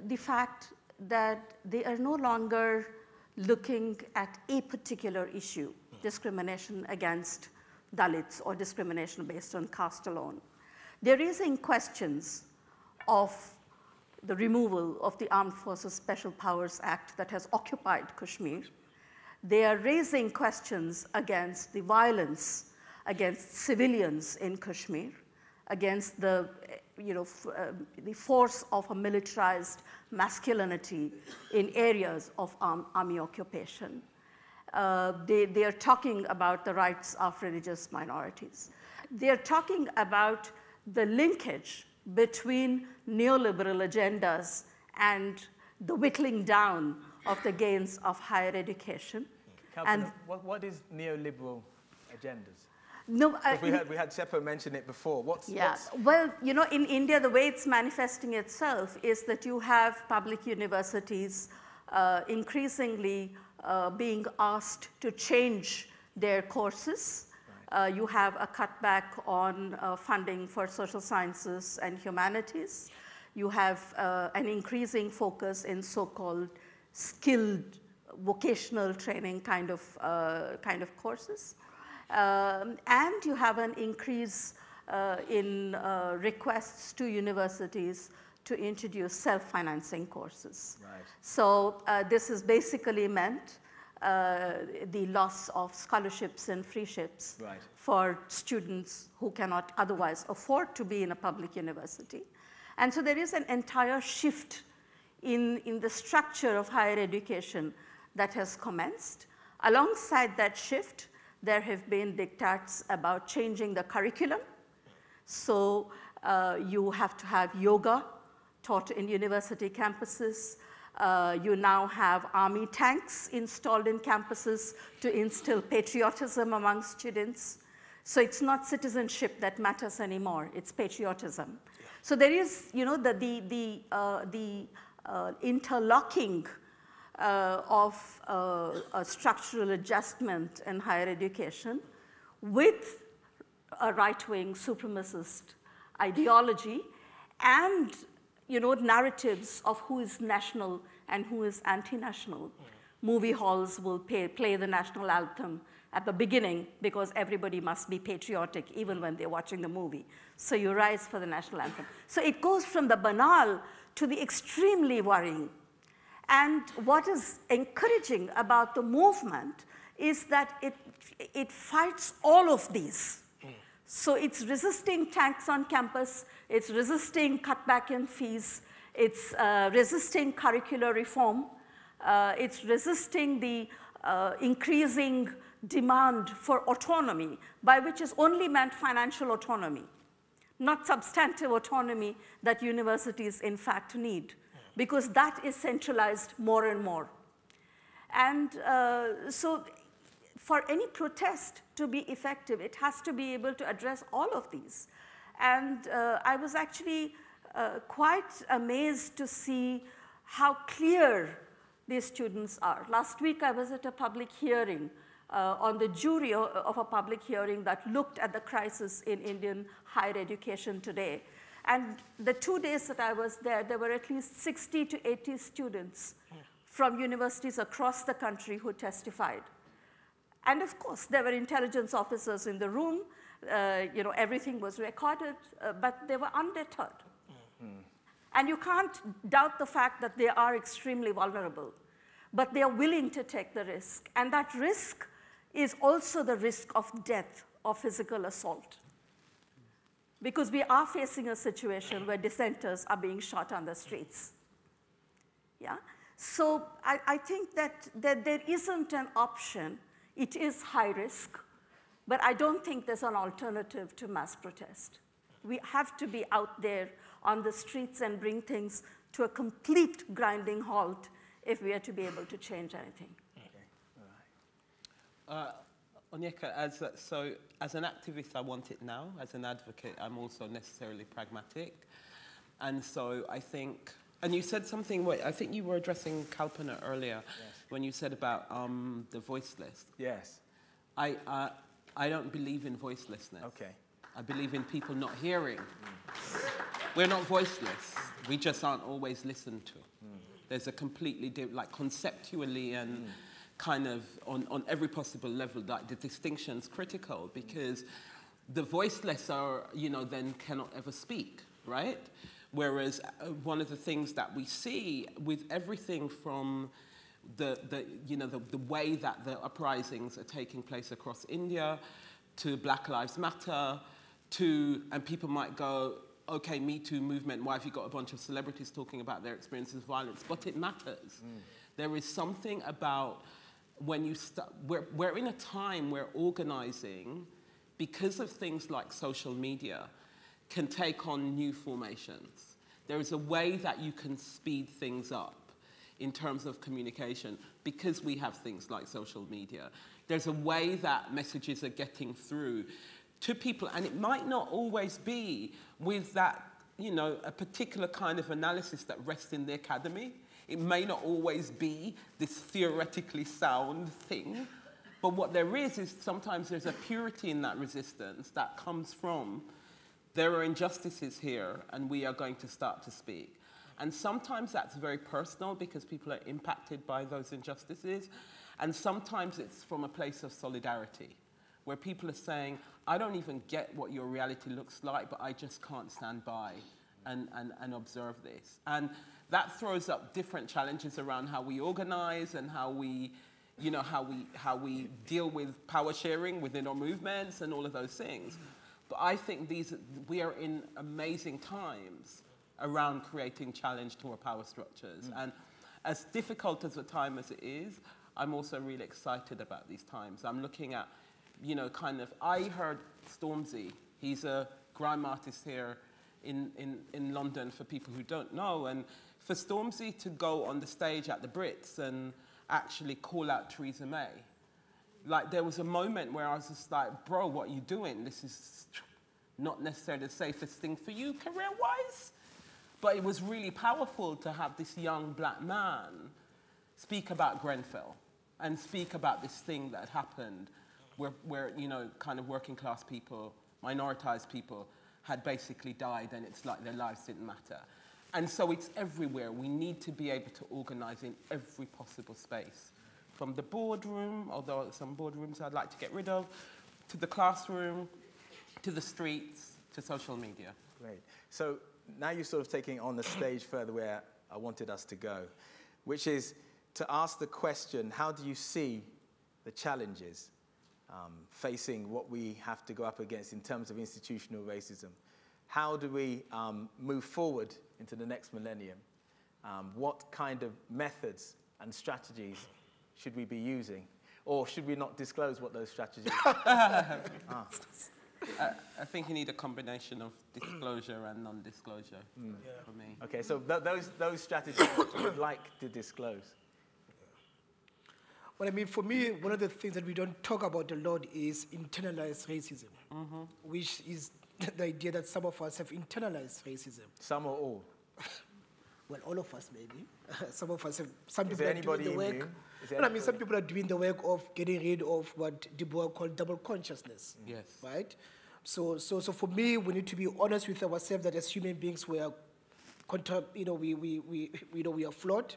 the fact that they are no longer looking at a particular issue, discrimination against Dalits or discrimination based on caste alone. They're raising questions of the removal of the Armed Forces Special Powers Act that has occupied Kashmir. They are raising questions against the violence against civilians in Kashmir, against the, the force of a militarized masculinity in areas of army occupation. They are talking about the rights of religious minorities. They are talking about the linkage between neoliberal agendas and the whittling down of the gains of higher education. Calvin, and what is neoliberal agendas? No, we had Seppa mention it before. What's well, in India, the way it's manifesting itself is that you have public universities increasingly being asked to change their courses. You have a cutback on funding for social sciences and humanities. You have an increasing focus in so-called skilled vocational training kind of courses. And you have an increase in requests to universities to introduce self-financing courses. Right. So this has basically meant the loss of scholarships and freeships Right. for students who cannot otherwise afford to be in a public university. And so there is an entire shift in the structure of higher education that has commenced. Alongside that shift, there have been diktats about changing the curriculum. So you have to have yoga taught in university campuses. You now have army tanks installed in campuses to instill patriotism among students. So it's not citizenship that matters anymore, it's patriotism. Yeah. So there is, you know, the interlocking of a structural adjustment in higher education with a right-wing supremacist ideology and, you know, narratives of who is national and who is anti-national. Movie halls will play the national anthem at the beginning because everybody must be patriotic even when they're watching the movie. So you rise for the national anthem. So it goes from the banal to the extremely worrying. And what is encouraging about the movement is that it fights all of these. So it's resisting tanks on campus, it's resisting cutback in fees, it's resisting curricular reform, it's resisting the increasing demand for autonomy, by which is only meant financial autonomy, not substantive autonomy that universities in fact need, because that is centralized more and more. And so for any protest to be effective, it has to be able to address all of these. And I was actually quite amazed to see how clear these students are. Last week I was at a public hearing on the jury of a public hearing that looked at the crisis in Indian higher education today. And the 2 days that I was there were at least 60 to 80 students from universities across the country who testified. And of course, there were intelligence officers in the room. You know, everything was recorded, but they were undeterred. And you can't doubt the fact that they are extremely vulnerable, but they are willing to take the risk. And that risk is also the risk of death or physical assault, because we are facing a situation where dissenters are being shot on the streets. Yeah? So I think that there isn't an option. It is high risk, but I don't think there's an alternative to mass protest. We have to be out there on the streets and bring things to a complete grinding halt if we are to be able to change anything. Okay. All right. Onyeka, as an activist, I want it now. As an advocate, I'm also necessarily pragmatic. And so I think, and you said something, I think you were addressing Kalpana earlier, yes, when you said about the voiceless. Yes. I don't believe in voicelessness. Okay. I believe in people not hearing. We're not voiceless. We just aren't always listened to. There's a completely different, like conceptually and kind of on every possible level, like the distinction's critical, because the voiceless are, you know, then cannot ever speak, right? Whereas one of the things that we see with everything from the way that the uprisings are taking place across India, to Black Lives Matter, and people might go, okay, Me Too movement, why have you got a bunch of celebrities talking about their experiences of violence? But it matters. There is something about when you start, we're in a time where organizing, because of things like social media, can take on new formations. There is a way that you can speed things up in terms of communication because we have things like social media. There's a way that messages are getting through to people, and it might not always be with that, you know, a particular kind of analysis that rests in the academy. It may not always be this theoretically sound thing, but what there is sometimes there's a purity in that resistance that comes from, there are injustices here, and we are going to start to speak. And sometimes that's very personal because people are impacted by those injustices. And sometimes it's from a place of solidarity, where people are saying, I don't even get what your reality looks like, but I just can't stand by and observe this. And that throws up different challenges around how we organize and how we, you know, how we deal with power sharing within our movements and all of those things. But I think we are in amazing times around creating challenge to our power structures. And as difficult as a time as it is, I'm also really excited about these times. I'm looking at, you know, kind of, I heard Stormzy, he's a grime artist here in London for people who don't know, and for Stormzy to go on the stage at the Brits and actually call out Theresa May, like there was a moment where I was just like, bro, what are you doing? This is not necessarily the safest thing for you career-wise. But it was really powerful to have this young black man speak about Grenfell and speak about this thing that had happened where you know, kind of working class people, minoritized people had basically died, and it's like their lives didn't matter. And so it's everywhere. We need to be able to organize in every possible space, from the boardroom, although some boardrooms I'd like to get rid of, to the classroom, to the streets, to social media. Great. So now you're sort of taking on the stage further where I wanted us to go, which is to ask the question, how do you see the challenges facing what we have to go up against in terms of institutional racism? How do we move forward into the next millennium? What kind of methods and strategies should we be using? Or should we not disclose what those strategies are? I think you need a combination of disclosure and non-disclosure for me. Okay, so those strategies you would like to disclose. Well, I mean, for me, one of the things that we don't talk about a lot is internalized racism, which is the idea that some of us have internalized racism. Some or all? Well, all of us, maybe. Some of us have, some Is people there are doing anybody the work. immune? Well, I mean, some people are doing the work of getting rid of what Du Bois called double consciousness. Yes. Right? So for me, we need to be honest with ourselves that as human beings, we are, we are flawed.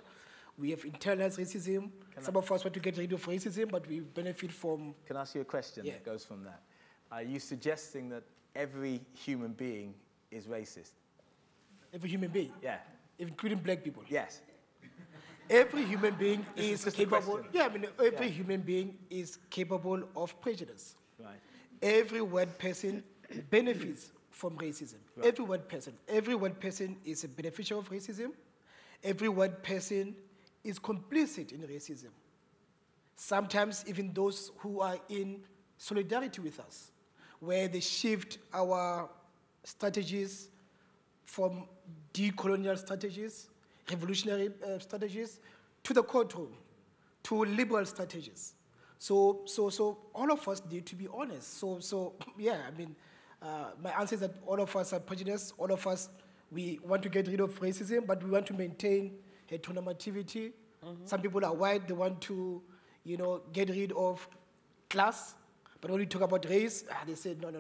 We have internalized racism. Some of us want to get rid of racism, but we benefit from... Can I ask you a question that goes from that? Are you suggesting that every human being is racist? Every human being? Yeah. Including black people? Yes. Every human being is capable... Yeah, I mean, every human being is capable of prejudice. Right. Every white person benefits from racism. Right. Every white person is a beneficiary of racism. Every white person is complicit in racism. Sometimes even those who are in solidarity with us, where they shift our strategies from decolonial strategies, revolutionary strategies, to the courtroom, to liberal strategies. So all of us need to be honest. So yeah, I mean, my answer is that all of us are prejudiced. All of us, we want to get rid of racism, but we want to maintain heteronormativity. Some people are white, they want to, get rid of class. But when we talk about race, they say, no.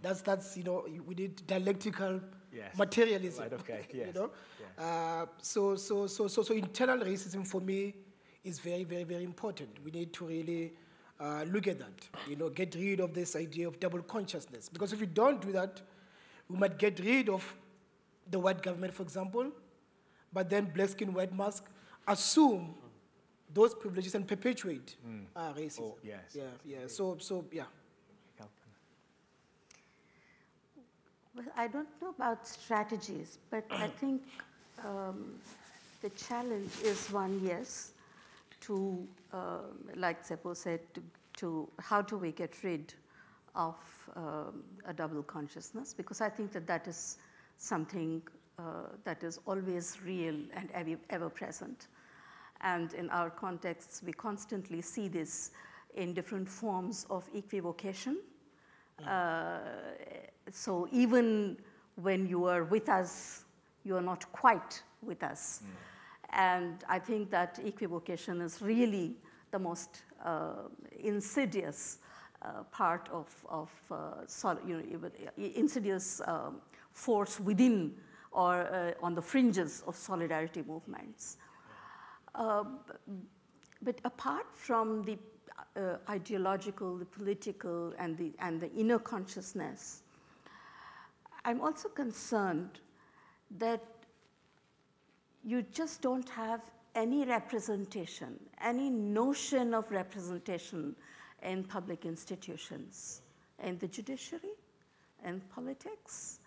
That's we need dialectical materialism. Right, okay, yes. So internal racism for me is very, very, very important. We need to really look at that, get rid of this idea of double consciousness. Because if we don't do that, we might get rid of the white government, for example, but then black skin, white mask, assume those privileges and perpetuate racism. Oh, yes. Yeah. So yeah. Well, I don't know about strategies, but I think the challenge is one, yes, to, like Seppo said, to how do we get rid of a double consciousness? Because I think that is something that is always real and ever present. And in our contexts, we constantly see this in different forms of equivocation. So even when you are with us, you are not quite with us. And I think that equivocation is really the most insidious part of insidious force within or on the fringes of solidarity movements. But apart from the ideological, the political, and the inner consciousness, I'm also concerned that you just don't have any representation, any notion of representation in public institutions, in the judiciary, in politics,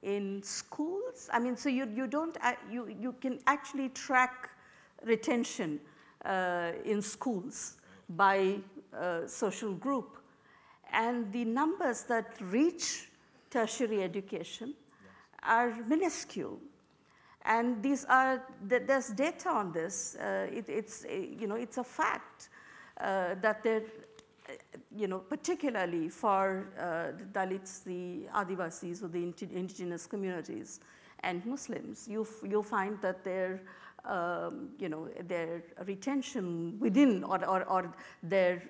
in schools. I mean, so you don't, you can actually track retention in schools by social group. And the numbers that reach tertiary education are minuscule. And these are, there's data on this. It's a fact that there, particularly for the Dalits, the Adivasis, or the indigenous communities and Muslims, you find that their retention within or their,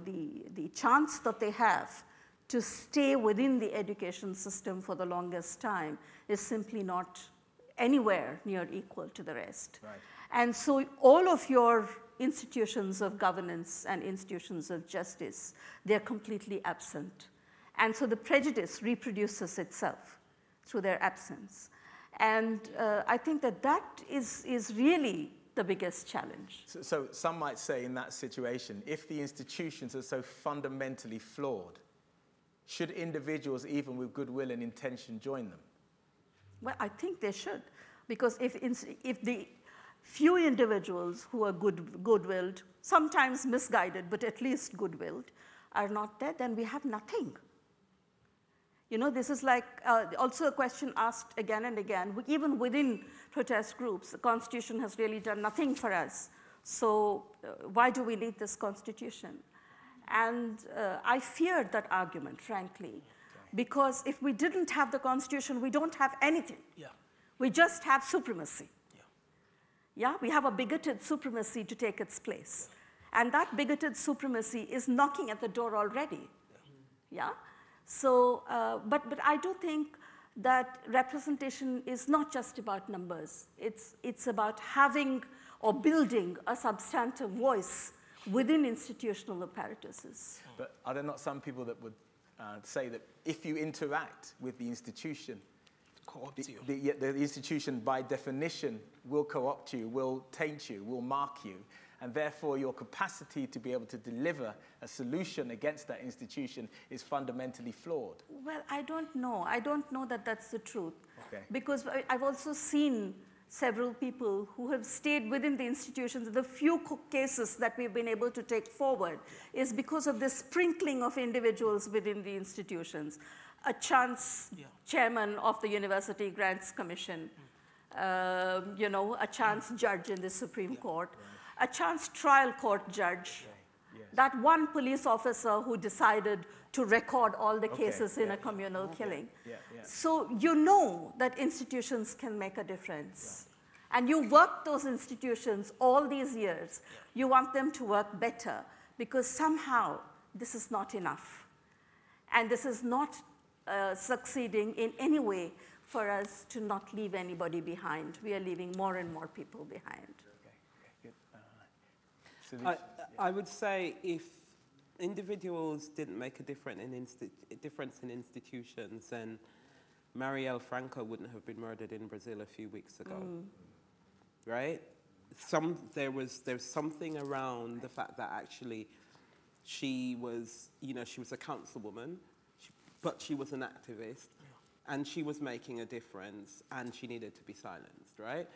the chance that they have to stay within the education system for the longest time is simply not anywhere near equal to the rest. Right. And so all of your institutions of governance and institutions of justice, they're completely absent. And so the prejudice reproduces itself through their absence. And I think that is really the biggest challenge. So some might say in that situation, if the institutions are so fundamentally flawed, should individuals, even with goodwill and intention, join them? Well, I think they should, because if the few individuals who are good-willed, sometimes misguided, but at least good-willed, are not there, then we have nothing. This is like also a question asked again and again, even within protest groups. The Constitution has really done nothing for us. So why do we need this Constitution? And I feared that argument, frankly, because if we didn't have the Constitution, we don't have anything. Yeah. We just have supremacy. Yeah. Yeah, we have a bigoted supremacy to take its place. And that bigoted supremacy is knocking at the door already. Yeah? So, but I do think that representation is not just about numbers. It's about having or building a substantive voice within institutional apparatuses. But are there not some people that would say that if you interact with the institution, the institution by definition will co-opt you, will taint you, will mark you, and therefore your capacity to be able to deliver a solution against that institution is fundamentally flawed? Well, I don't know. I don't know that that's the truth. Okay. Because I've also seen several people who have stayed within the institutions. The few cases that we've been able to take forward is because of the sprinkling of individuals within the institutions. A chance chairman of the University Grants Commission, a chance judge in the Supreme Court, a chance trial court judge, that one police officer who decided to record all the cases in a communal killing. So you know that institutions can make a difference. And you work those institutions all these years. You want them to work better because somehow this is not enough. And this is not succeeding in any way for us to not leave anybody behind. We are leaving more and more people behind. I would say if individuals didn't make a difference in institutions, then Marielle Franco wouldn't have been murdered in Brazil a few weeks ago, right? There's something around the fact that actually she was a councilwoman, but she was an activist, and she was making a difference, and she needed to be silenced, right?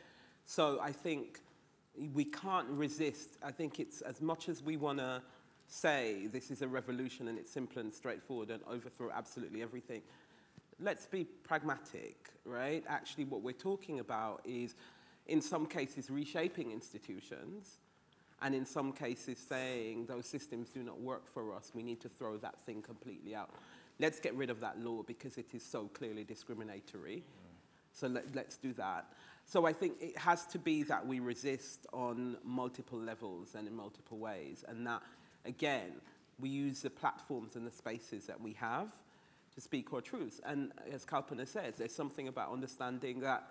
So I think we can't resist. I think it's as much as we want to say this is a revolution and it's simple and straightforward and overthrow absolutely everything, let's be pragmatic, right? Actually, what we're talking about is, in some cases, reshaping institutions, and in some cases saying those systems do not work for us. We need to throw that thing completely out. Let's get rid of that law because it is so clearly discriminatory. So let's do that. So I think it has to be that we resist on multiple levels and in multiple ways, and that, again, we use the platforms and the spaces that we have to speak our truths. And as Kalpana says, there's something about understanding that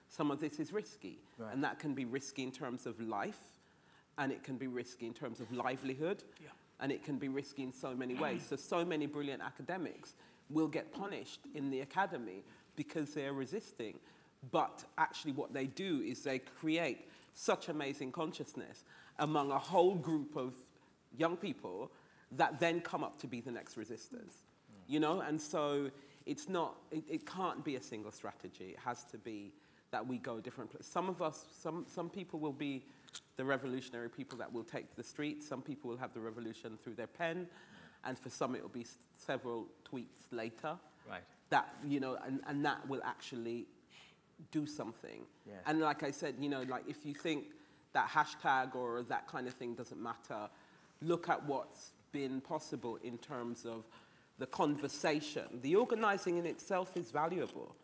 some of this is risky, right. and that can be risky in terms of life, and it can be risky in terms of livelihood, and it can be risky in so many ways. So many brilliant academics will get punished in the academy because they're resisting. But actually what they do is they create such amazing consciousness among a whole group of young people that then come up to be the next resistors, you know? And so it's not, it can't be a single strategy. It has to be that we go different places. Some of us, some people will be the revolutionary people that will take to the streets. Some people will have the revolution through their pen. And for some, it will be several tweets later. Right. That, you know, and that will actually do something. Yes. And like I said, you know, like if you think that hashtag or that kind of thing doesn't matter, look at what's been possible in terms of the conversation. The organizing in itself is valuable.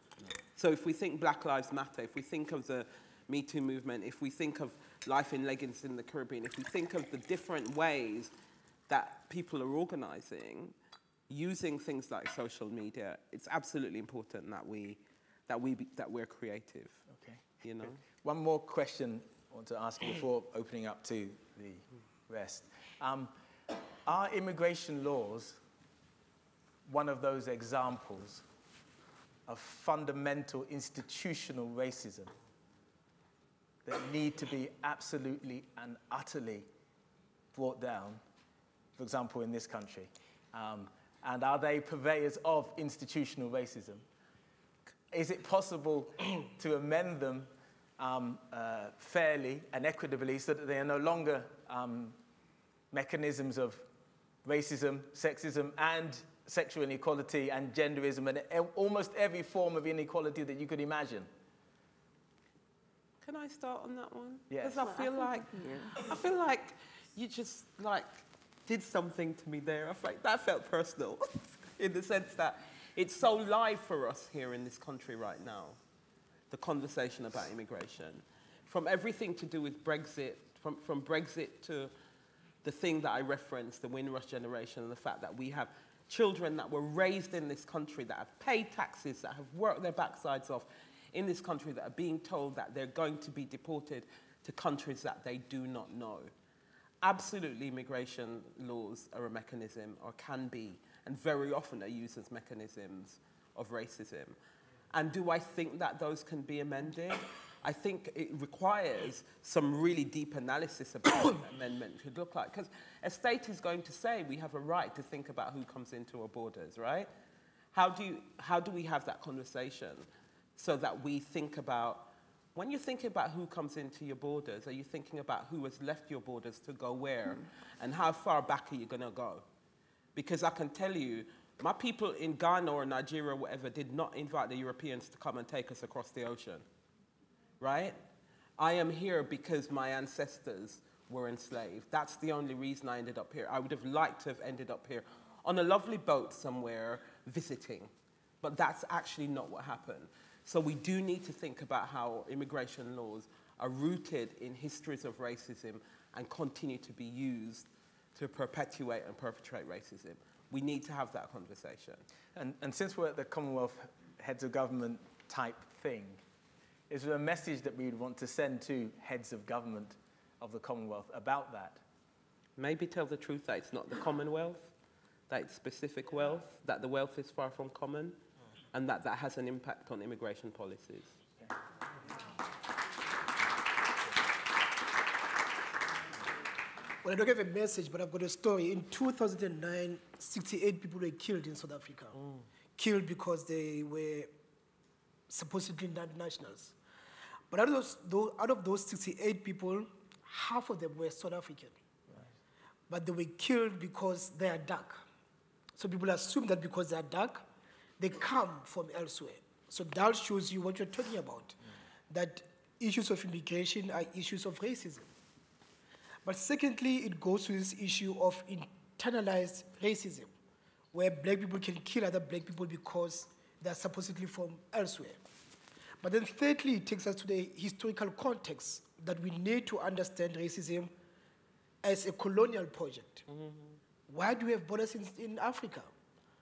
So if we think Black Lives Matter, if we think of the Me Too movement, if we think of life in leggings in the Caribbean, if we think of the different ways that people are organizing, using things like social media, it's absolutely important that we're creative. Okay. You know. One more question I want to ask you before opening up to the rest. Are immigration laws one of those examples of fundamental institutional racism that need to be absolutely and utterly brought down, for example, in this country? And are they purveyors of institutional racism? Is it possible to amend them fairly and equitably so that they are no longer mechanisms of racism, sexism, and sexual inequality and genderism and almost every form of inequality that you could imagine? Can I start on that one? Yes. Because I feel like you just like did something to me there. I feel like that felt personal in the sense that it's so live for us here in this country right now, the conversation about immigration. From everything to do with Brexit, from Brexit to the thing that I referenced, the Windrush generation, and the fact that we have children that were raised in this country, that have paid taxes, that have worked their backsides off in this country, that are being told that they're going to be deported to countries that they do not know. Absolutely, immigration laws are a mechanism, or can be, and very often are used as mechanisms of racism. And do I think that those can be amended? I think it requires some really deep analysis about what an amendment should look like. Because a state is going to say we have a right to think about who comes into our borders, right? How do we have that conversation so that we think about, when you're thinking about who comes into your borders, are you thinking about who has left your borders to go where? And how far back are you going to go? Because I can tell you, my people in Ghana or Nigeria or whatever did not invite the Europeans to come and take us across the ocean, right? I am here because my ancestors were enslaved. That's the only reason I ended up here. I would have liked to have ended up here on a lovely boat somewhere visiting, but that's actually not what happened. So we do need to think about how immigration laws are rooted in histories of racism and continue to be used to perpetuate and perpetrate racism. We need to have that conversation. And since we're at the Commonwealth heads of government type thing, is there a message that we would want to send to heads of government of the Commonwealth about that? Maybe tell the truth that it's not the Commonwealth, that it's specific wealth, that the wealth is far from common, and that that has an impact on immigration policies. Okay. Well, I don't have a message, but I've got a story. In 2009, 68 people were killed in South Africa. Killed because they were supposedly non-nationals. But out of those 68 people, half of them were South African. Right. But they were killed because they are dark. So people assume that because they are dark, they come from elsewhere. So that shows you what you're talking about, that issues of immigration are issues of racism. But secondly, it goes to this issue of internalized racism, where black people can kill other black people because they're supposedly from elsewhere. But then thirdly, it takes us to the historical context that we need to understand racism as a colonial project. Why do we have borders in Africa?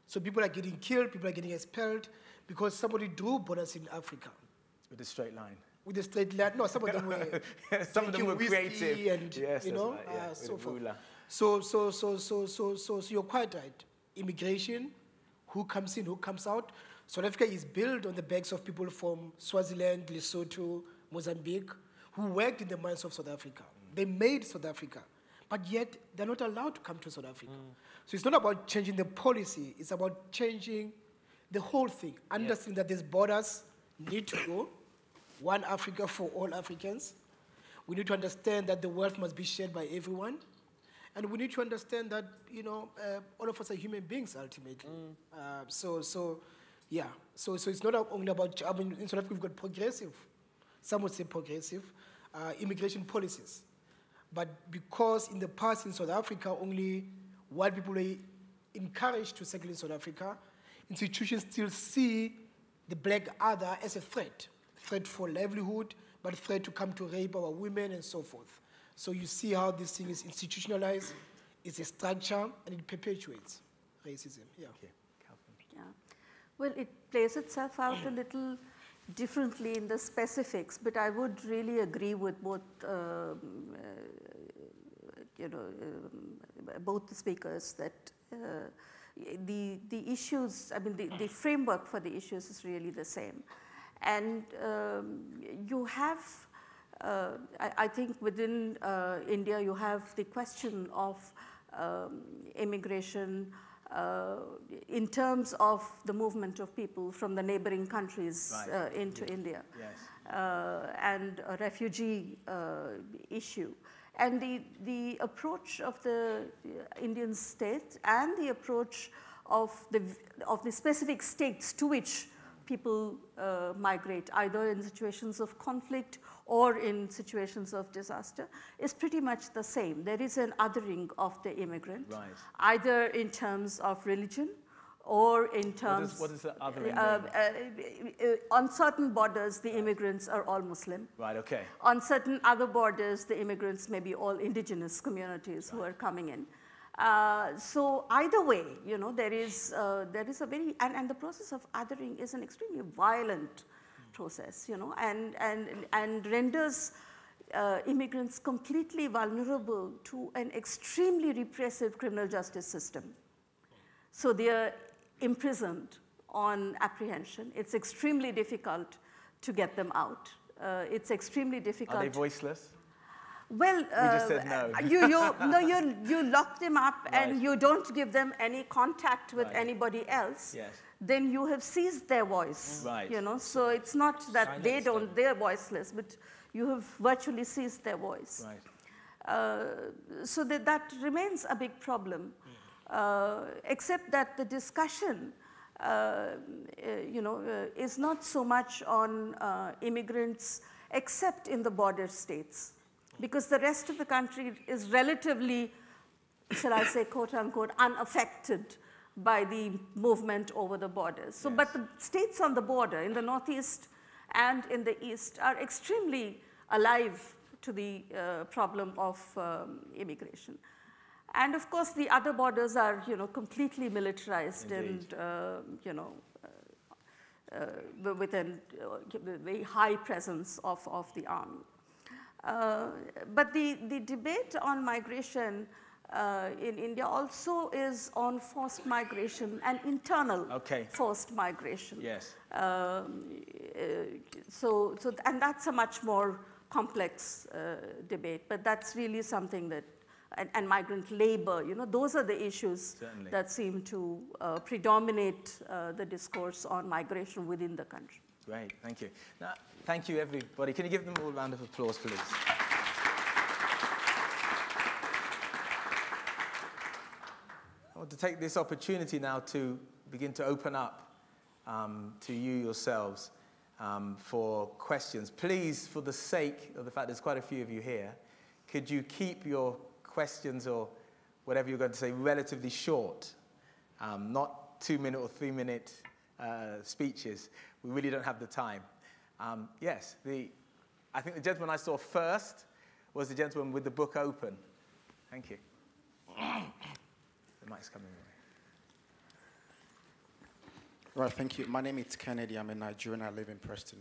So people are getting killed, people are getting expelled because somebody drew borders in Africa. With a straight line. With a straight line. No, some of them were some of them were creative. And, yes, you know, right, yeah, so forth. So you're quite right. Immigration, who comes in, who comes out. South Africa is built on the backs of people from Swaziland, Lesotho, Mozambique, who worked in the mines of South Africa. They made South Africa, but yet they're not allowed to come to South Africa. So it's not about changing the policy, it's about changing the whole thing, understanding that these borders need to go, one Africa for all Africans. We need to understand that the wealth must be shared by everyone. And we need to understand that, you know, all of us are human beings ultimately. So it's not only about, I mean, in South Africa we've got progressive, some would say progressive, immigration policies. But because in the past in South Africa, only white people were encouraged to settle in South Africa, institutions still see the black other as a threat for livelihood, but threat to come to rape our women and so forth. So you see how this thing is institutionalized, it's a structure, and it perpetuates racism. Yeah. Okay. Yeah. Well, it plays itself out a little differently in the specifics, but I would really agree with both, both the speakers that the issues, I mean, the framework for the issues is really the same. And you have, I think within India, you have the question of immigration in terms of the movement of people from the neighboring countries into India, and a refugee issue. And the approach of the Indian state and the approach of the specific states to which people migrate, either in situations of conflict or in situations of disaster, is pretty much the same. There is an othering of the immigrant, either in terms of religion or in terms... What is the othering? On certain borders, the immigrants are all Muslim. Right, okay. On certain other borders, the immigrants may be all indigenous communities who are coming in. So either way, you know, there is a very, and the process of othering is an extremely violent process, you know, and renders immigrants completely vulnerable to an extremely repressive criminal justice system. So they are imprisoned on apprehension. It's extremely difficult to get them out. It's extremely difficult. Are they voiceless? Well, we just said no. you lock them up and you don't give them any contact with anybody else. Yes. Then you have seized their voice. Right. You know, so it's not that they're voiceless, but you have virtually seized their voice. Right. So that remains a big problem, except that the discussion, is not so much on immigrants, except in the border states. Because the rest of the country is relatively, shall I say, quote unquote, unaffected by the movement over the borders. So, but the states on the border, in the northeast and in the east, are extremely alive to the problem of immigration. And of course, the other borders are, you know, completely militarized. Indeed. And, with a very high presence of the army. But the debate on migration in India also is on forced migration and internal forced migration. Yes. And that's a much more complex debate, but that's really something that, and migrant labor, you know, those are the issues that seem to predominate the discourse on migration within the country. Great, thank you. Now, thank you, everybody. Can you give them all a round of applause, please? I want to take this opportunity now to begin to open up to you yourselves for questions. Please, for the sake of the fact there's quite a few of you here, could you keep your questions or whatever you're going to say relatively short, not 2-minute or 3-minute speeches. We really don't have the time. Yes, I think the gentleman I saw first was the gentleman with the book open. Thank you. The mic's coming away. Right, thank you. My name is Kennedy. I'm a Nigerian. I live in Preston.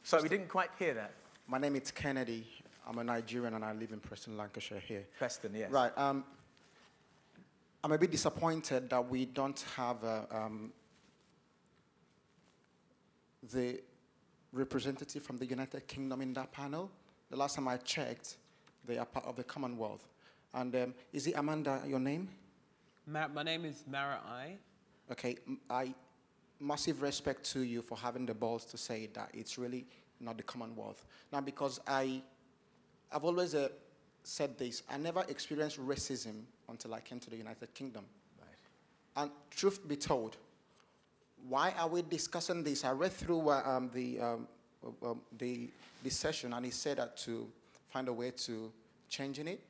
Sorry, we didn't quite hear that. My name is Kennedy. I'm a Nigerian, and I live in Preston, Lancashire here. Preston, yes. Right. I'm a bit disappointed that we don't have the representative from the United Kingdom in that panel. The last time I checked, they are part of the Commonwealth. And is it Amanda, your name? My name is Mara I. Okay, massive respect to you for having the balls to say that it's really not the Commonwealth. Now, because I've always said this, I never experienced racism until I came to the United Kingdom. Right. And truth be told, why are we discussing this? I read through the session, and he said that to find a way to changing it,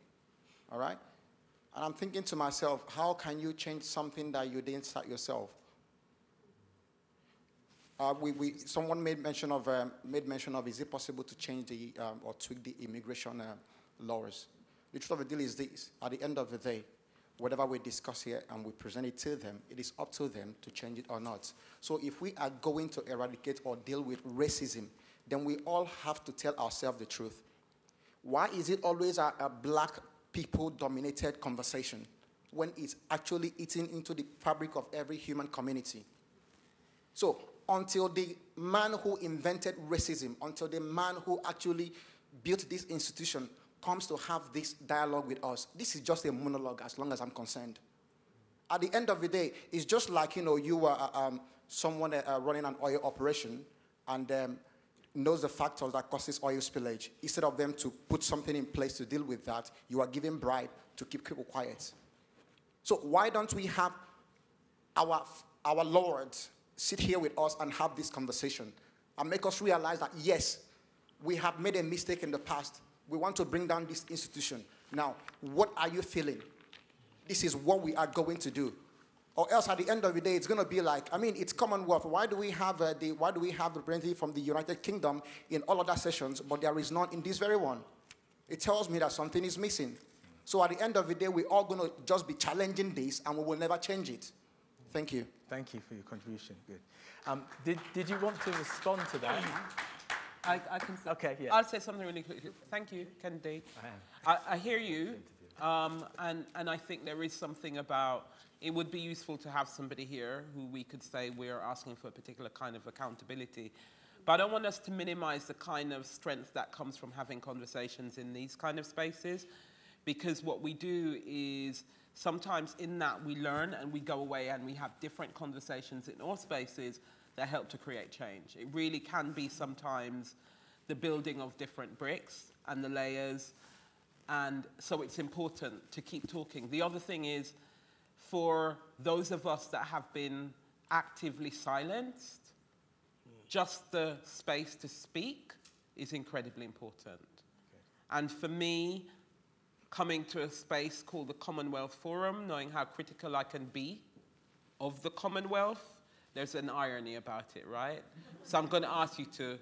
all right? And I'm thinking to myself, how can you change something that you didn't start yourself? Someone made mention of, is it possible to change the, or tweak the immigration laws? The truth of the deal is this: at the end of the day, whatever we discuss here and we present it to them, it is up to them to change it or not. So if we are going to eradicate or deal with racism, then we all have to tell ourselves the truth. Why is it always a black people-dominated conversation when it's actually eating into the fabric of every human community? So until the man who invented racism, until the man who actually built this institution comes to have this dialogue with us, this is just a monologue as long as I'm concerned. At the end of the day, it's just like, you were someone running an oil operation and knows the factors that causes oil spillage. Instead of them to put something in place to deal with that, you are giving bribe to keep people quiet. So why don't we have our lords sit here with us and have this conversation and make us realize that, yes, we have made a mistake in the past. We want to bring down this institution. Now, what are you feeling? This is what we are going to do. Or else at the end of the day, it's going to be like, it's Commonwealth. Why do we have the representative from the United Kingdom in all other sessions, but there is none in this very one? It tells me that something is missing. So at the end of the day, we're all going to just be challenging this, and we will never change it. Thank you. Thank you for your contribution. Good. Did you want to respond to that? I can. Okay, yeah. I'll say something really quickly. Thank you, Kennedy. I hear you, and I think there is something about, it would be useful to have somebody here who we could say we're asking for a particular kind of accountability. But I don't want us to minimize the kind of strength that comes from having conversations in these kind of spaces, because what we do is sometimes in that we learn and we go away and we have different conversations in all spaces that help to create change. It really can be sometimes the building of different bricks and the layers, and so it's important to keep talking. The other thing is, for those of us that have been actively silenced, just the space to speak is incredibly important. And for me, coming to a space called the Commonwealth Forum, knowing how critical I can be of the Commonwealth, there's an irony about it, right? So I'm going to ask you to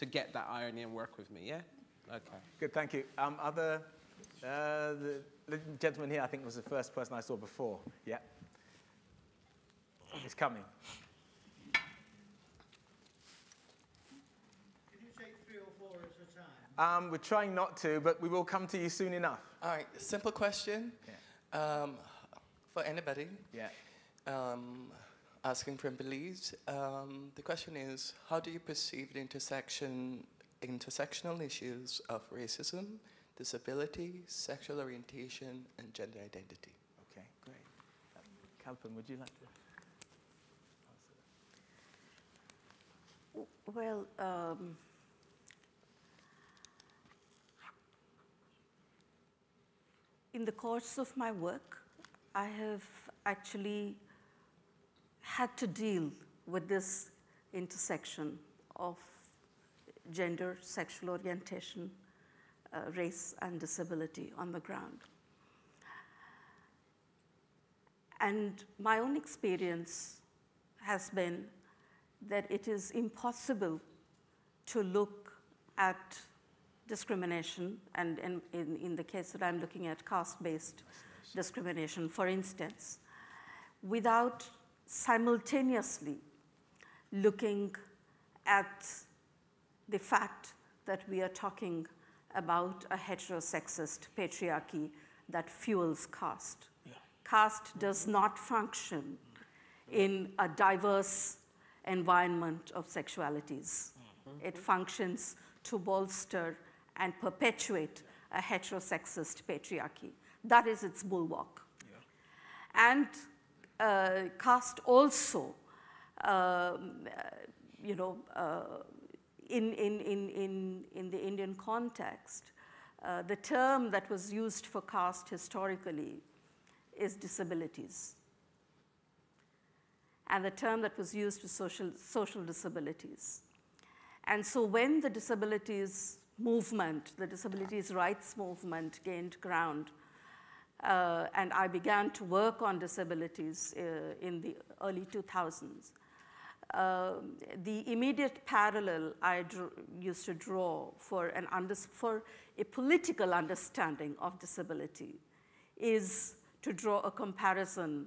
get that irony and work with me, yeah? Okay. Good, thank you. The gentleman here, I think, was the first person I saw before. Yeah. It's coming. Can you take 3 or 4 at a time? We're trying not to, but we will come to you soon enough. All right, simple question for anybody. Yeah. Asking from Belize. The question is, how do you perceive the intersectional issues of racism, disability, sexual orientation, and gender identity? Okay, great. Kalpen, would you like to answer? Well, in the course of my work, I have actually had to deal with this intersection of gender, sexual orientation, race, and disability on the ground. And my own experience has been that it is impossible to look at discrimination, and in the case that I'm looking at caste-based discrimination, for instance, without simultaneously looking at the fact that we are talking about a heterosexist patriarchy that fuels caste. Yeah. Caste does not function in a diverse environment of sexualities. It functions to bolster and perpetuate a heterosexist patriarchy. That is its bulwark. Yeah. And caste also, in the Indian context, the term that was used for caste historically is disabilities. And the term that was used was social disabilities. And so when the disabilities movement, the disabilities rights movement gained ground, and I began to work on disabilities in the early 2000s, the immediate parallel I used to draw for a political understanding of disability is to draw a comparison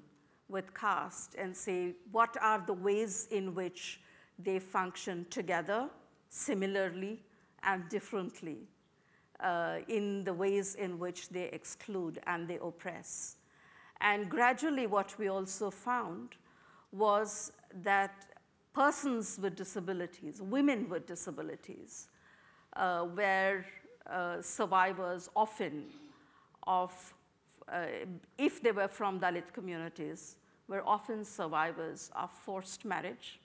with caste and say, what are the ways in which they function together, similarly and differently, in the ways in which they exclude and they oppress. And gradually what we also found was that persons with disabilities, women with disabilities, were survivors often of, if they were from Dalit communities, were often survivors of forced marriage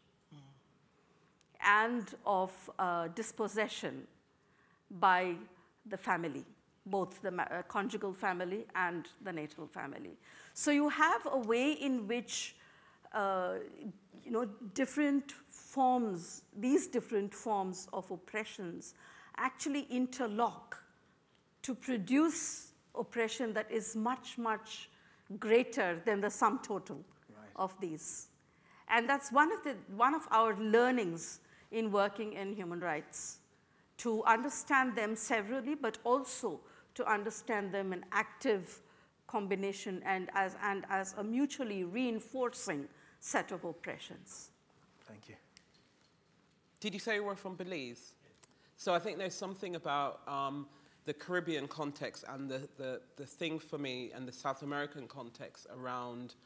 and of dispossession by the family, both the conjugal family and the natal family. So you have a way in which different forms, these different forms of oppressions actually interlock to produce oppression that is much, much greater than the sum total of these. And that's one of our learnings in working in human rights, to understand them severally, but also to understand them in active combination and as a mutually reinforcing set of oppressions. Thank you. Did you say you were from Belize? So I think there's something about the Caribbean context and the thing for me and the South American context around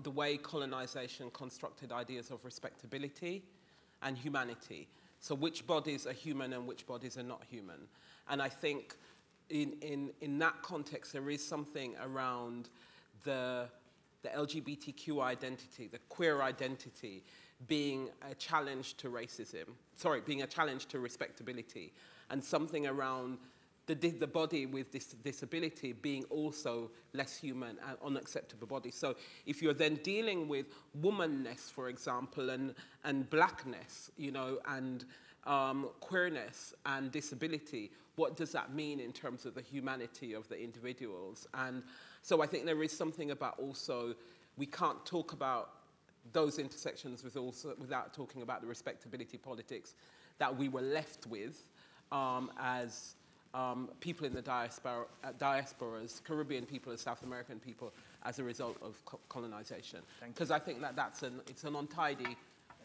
the way colonization constructed ideas of respectability and humanity. So which bodies are human and which bodies are not human. And I think in that context, there is something around the LGBTQ identity, the queer identity, being a challenge to racism, being a challenge to respectability, and something around the body with disability being also less human and unacceptable body. So if you're then dealing with womanness, for example, and blackness, and queerness and disability, what does that mean in terms of the humanity of the individuals? And so I think there is something about also, we can't talk about those intersections without talking about the respectability politics that we were left with as people in the diasporas, Caribbean people and South American people, as a result of colonization. Because I think it's an untidy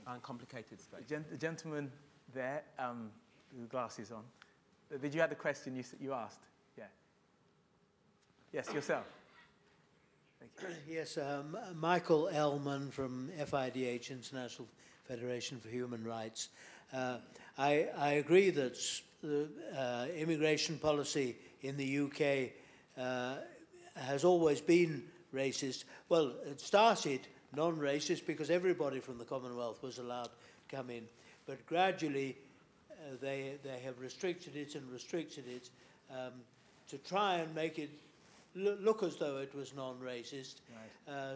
and complicated space. The gentleman there, with glasses on. Did you have the question you asked? Yeah. Yes, yourself. Thank you. Yes, Michael Ellman from FIDH, International Federation for Human Rights. I agree that the immigration policy in the UK has always been racist. Well, it started non-racist because everybody from the Commonwealth was allowed to come in. But gradually, they have restricted it to try and make it look as though it was non-racist,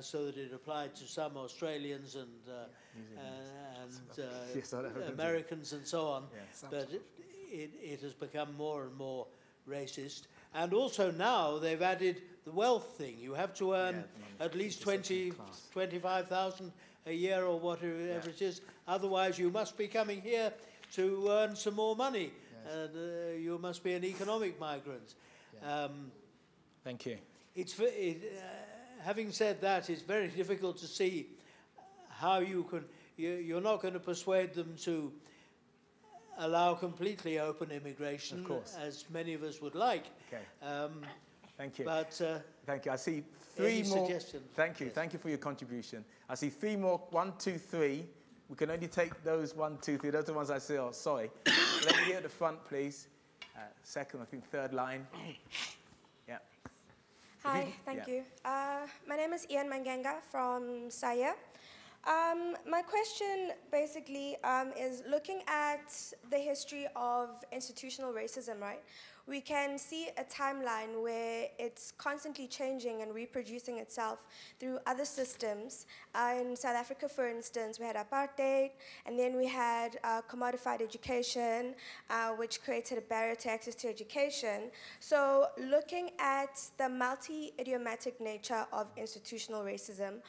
so that it applied to some Australians and Americans and so on. Yeah. But it has become more and more racist. And also now they've added the wealth thing. You have to earn at least 25,000 a year or whatever it is. Otherwise you must be coming here to earn some more money. You must be an economic migrant. Thank you. Having said that, it's very difficult to see how you can. You're not going to persuade them to allow completely open immigration, of course, as many of us would like. Okay. Thank you. But thank you. I see three more. Suggestions? Thank you. Yes. Thank you for your contribution. I see three more. 1, 2, 3. We can only take those 1, 2, 3. Those are the ones I see. Oh, sorry. Let me get at the front, please. Second, I think third line. Yeah. Hi, thank you. My name is Ian Mangenga from Saya. My question basically is looking at the history of institutional racism, right? We can see a timeline where it's constantly changing and reproducing itself through other systems. In South Africa, for instance, we had Apartheid, and then we had commodified education, which created a barrier to access to education. So looking at the multi-idiomatic nature of institutional racism,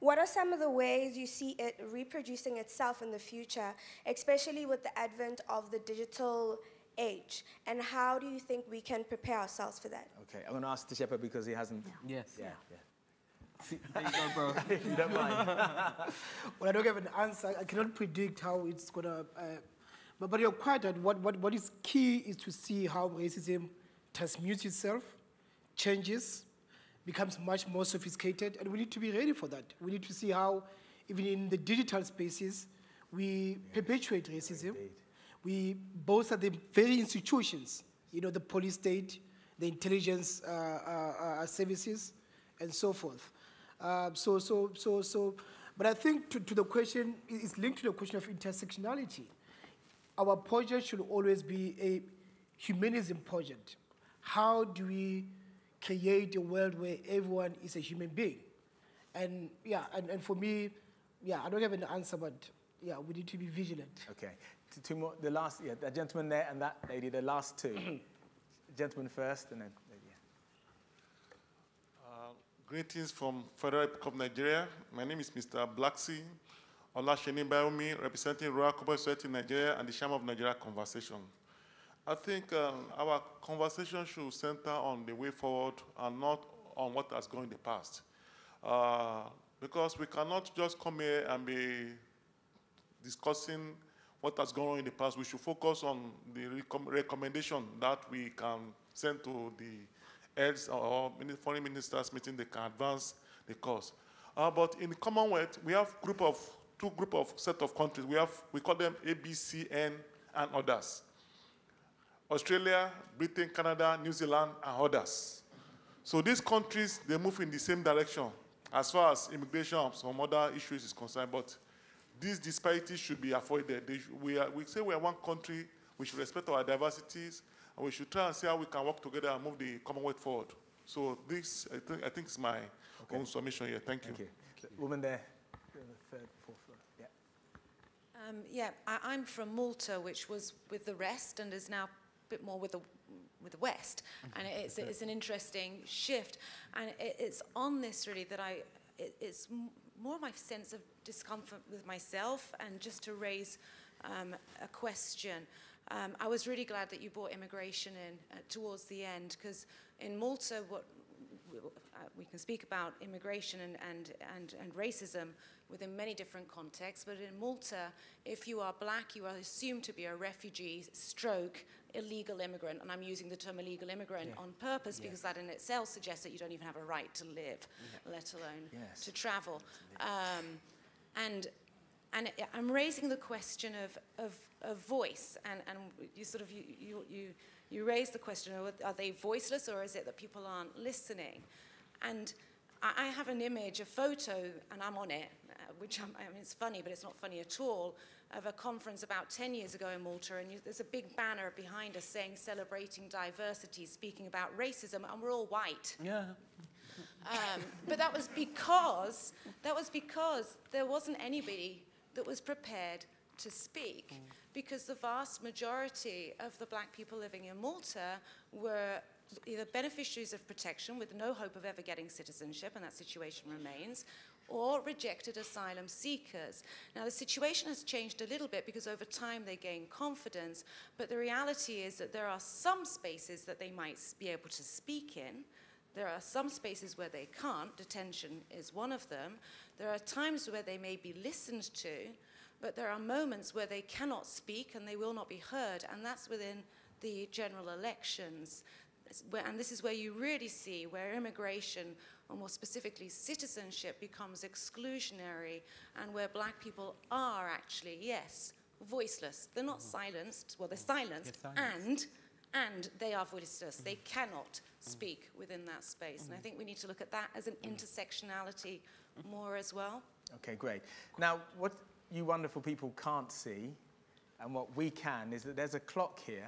what are some of the ways you see it reproducing itself in the future, especially with the advent of the digital age? And how do you think we can prepare ourselves for that? Okay, I'm going to ask the shepherd because he hasn't. Yes. Yeah. There you go, bro. If you don't mind. Well, I don't have an answer. I cannot predict how it's going to... but you're quite right. What is key is to see how racism transmutes itself, changes, becomes much more sophisticated, and we need to be ready for that. We need to see how, even in the digital spaces, we perpetuate racism. We bolster the very institutions, the police state, the intelligence services, and so forth. But I think to the question, it's linked to the question of intersectionality. Our project should always be a humanism project. How do we create a world where everyone is a human being? And for me, I don't have an answer, but we need to be vigilant. Okay, two more. The last, the gentleman there and that lady, the last two. Gentleman first, and then lady. Greetings from Federal Republic of Nigeria. My name is Mr. Blacksey Olasheni Bayomi, representing Royal Corporate Society in Nigeria and the Sham of Nigeria Conversation. I think our conversation should center on the way forward and not on what has gone in the past. Because we cannot just come here and be discussing what has gone on in the past. We should focus on the recommendation that we can send to the heads or foreign ministers meeting. They can advance the cause. But in the Commonwealth, we have two set of countries. We call them A, B, C, N, and others. Australia, Britain, Canada, New Zealand, and others. So these countries, they move in the same direction as far as immigration and some other issues is concerned, but these disparities should be avoided. We say we are one country, we should respect our diversities, and we should try and see how we can work together and move the Commonwealth forward. So this, I think is my own submission here. Thank you. The woman there, third, fourth floor. Yeah. I'm from Malta, which was with the rest and is now bit more with the West, and it's an interesting shift, and it's on this really that it's more my sense of discomfort with myself, and just to raise a question. I was really glad that you brought immigration in towards the end, because in Malta, we can speak about immigration and racism within many different contexts, but in Malta, if you are black, you are assumed to be a refugee stroke illegal immigrant, and I'm using the term illegal immigrant on purpose because that in itself suggests that you don't even have a right to live, let alone to travel. And I'm raising the question of voice, and you raise the question of, are they voiceless, or is it that people aren't listening? And I have an image, a photo, and I'm on it, which I mean, it's funny, but it's not funny at all, of a conference about 10 years ago in Malta, and there's a big banner behind us saying celebrating diversity, speaking about racism, and we're all white. Yeah. But that was because there wasn't anybody that was prepared to speak, because the vast majority of the black people living in Malta were either beneficiaries of protection with no hope of ever getting citizenship, and that situation remains, or rejected asylum seekers. Now, the situation has changed a little bit because over time they gain confidence, but the reality is that there are some spaces that they might be able to speak in. There are some spaces where they can't. Detention is one of them. There are times where they may be listened to, but there are moments where they cannot speak and they will not be heard, and that's within the general elections. And this is where you really see where immigration, or more specifically citizenship, becomes exclusionary, and where black people are actually, yes, voiceless. They're not silenced, well, they're silenced, and they are voiceless. They cannot speak within that space. And I think we need to look at that as an intersectionality more as well. Okay, great. Now, what you wonderful people can't see, and what we can, is that there's a clock here,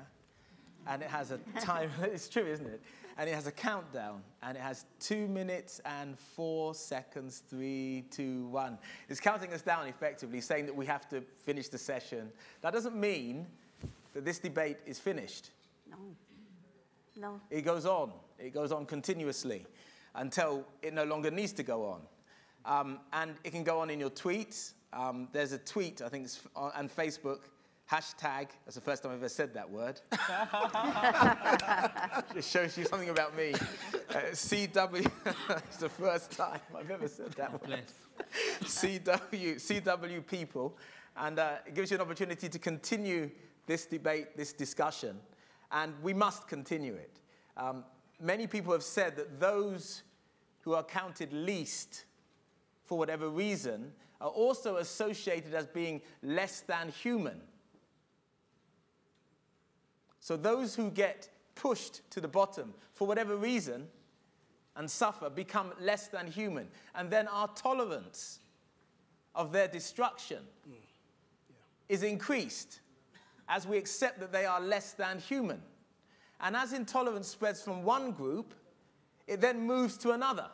and it has a time, it's true, isn't it? And it has a countdown, and it has 2 minutes and 4 seconds, 3, 2, 1. It's counting us down effectively, saying that we have to finish the session. That doesn't mean that this debate is finished. No. No. It goes on. It goes on continuously until it no longer needs to go on. And it can go on in your tweets. There's a tweet, I think it's on Facebook, hashtag, that's the first time I've ever said that word. It shows you something about me. CW, it's the first time I've ever said that word. CW people. And it gives you an opportunity to continue this debate, this discussion. And we must continue it. Many people have said that those who are counted least, for whatever reason, are also associated as being less than human. So those who get pushed to the bottom for whatever reason and suffer become less than human. And then our tolerance of their destruction is increased as we accept that they are less than human. And as intolerance spreads from one group, it then moves to another.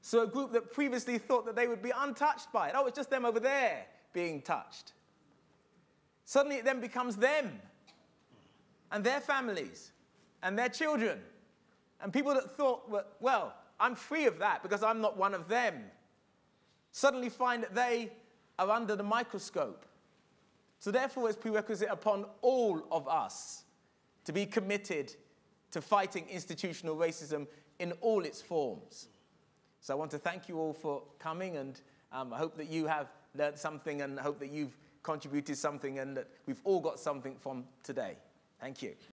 So a group that previously thought that they would be untouched by it, oh, it's just them over there being touched. Suddenly it then becomes them and their families and their children. And people that thought, well, I'm free of that because I'm not one of them, suddenly find that they are under the microscope. So therefore, it's prerequisite upon all of us to be committed to fighting institutional racism in all its forms. So I want to thank you all for coming, and I hope that you have learned something, and I hope that you've contributed something, and that we've all got something from today. Thank you.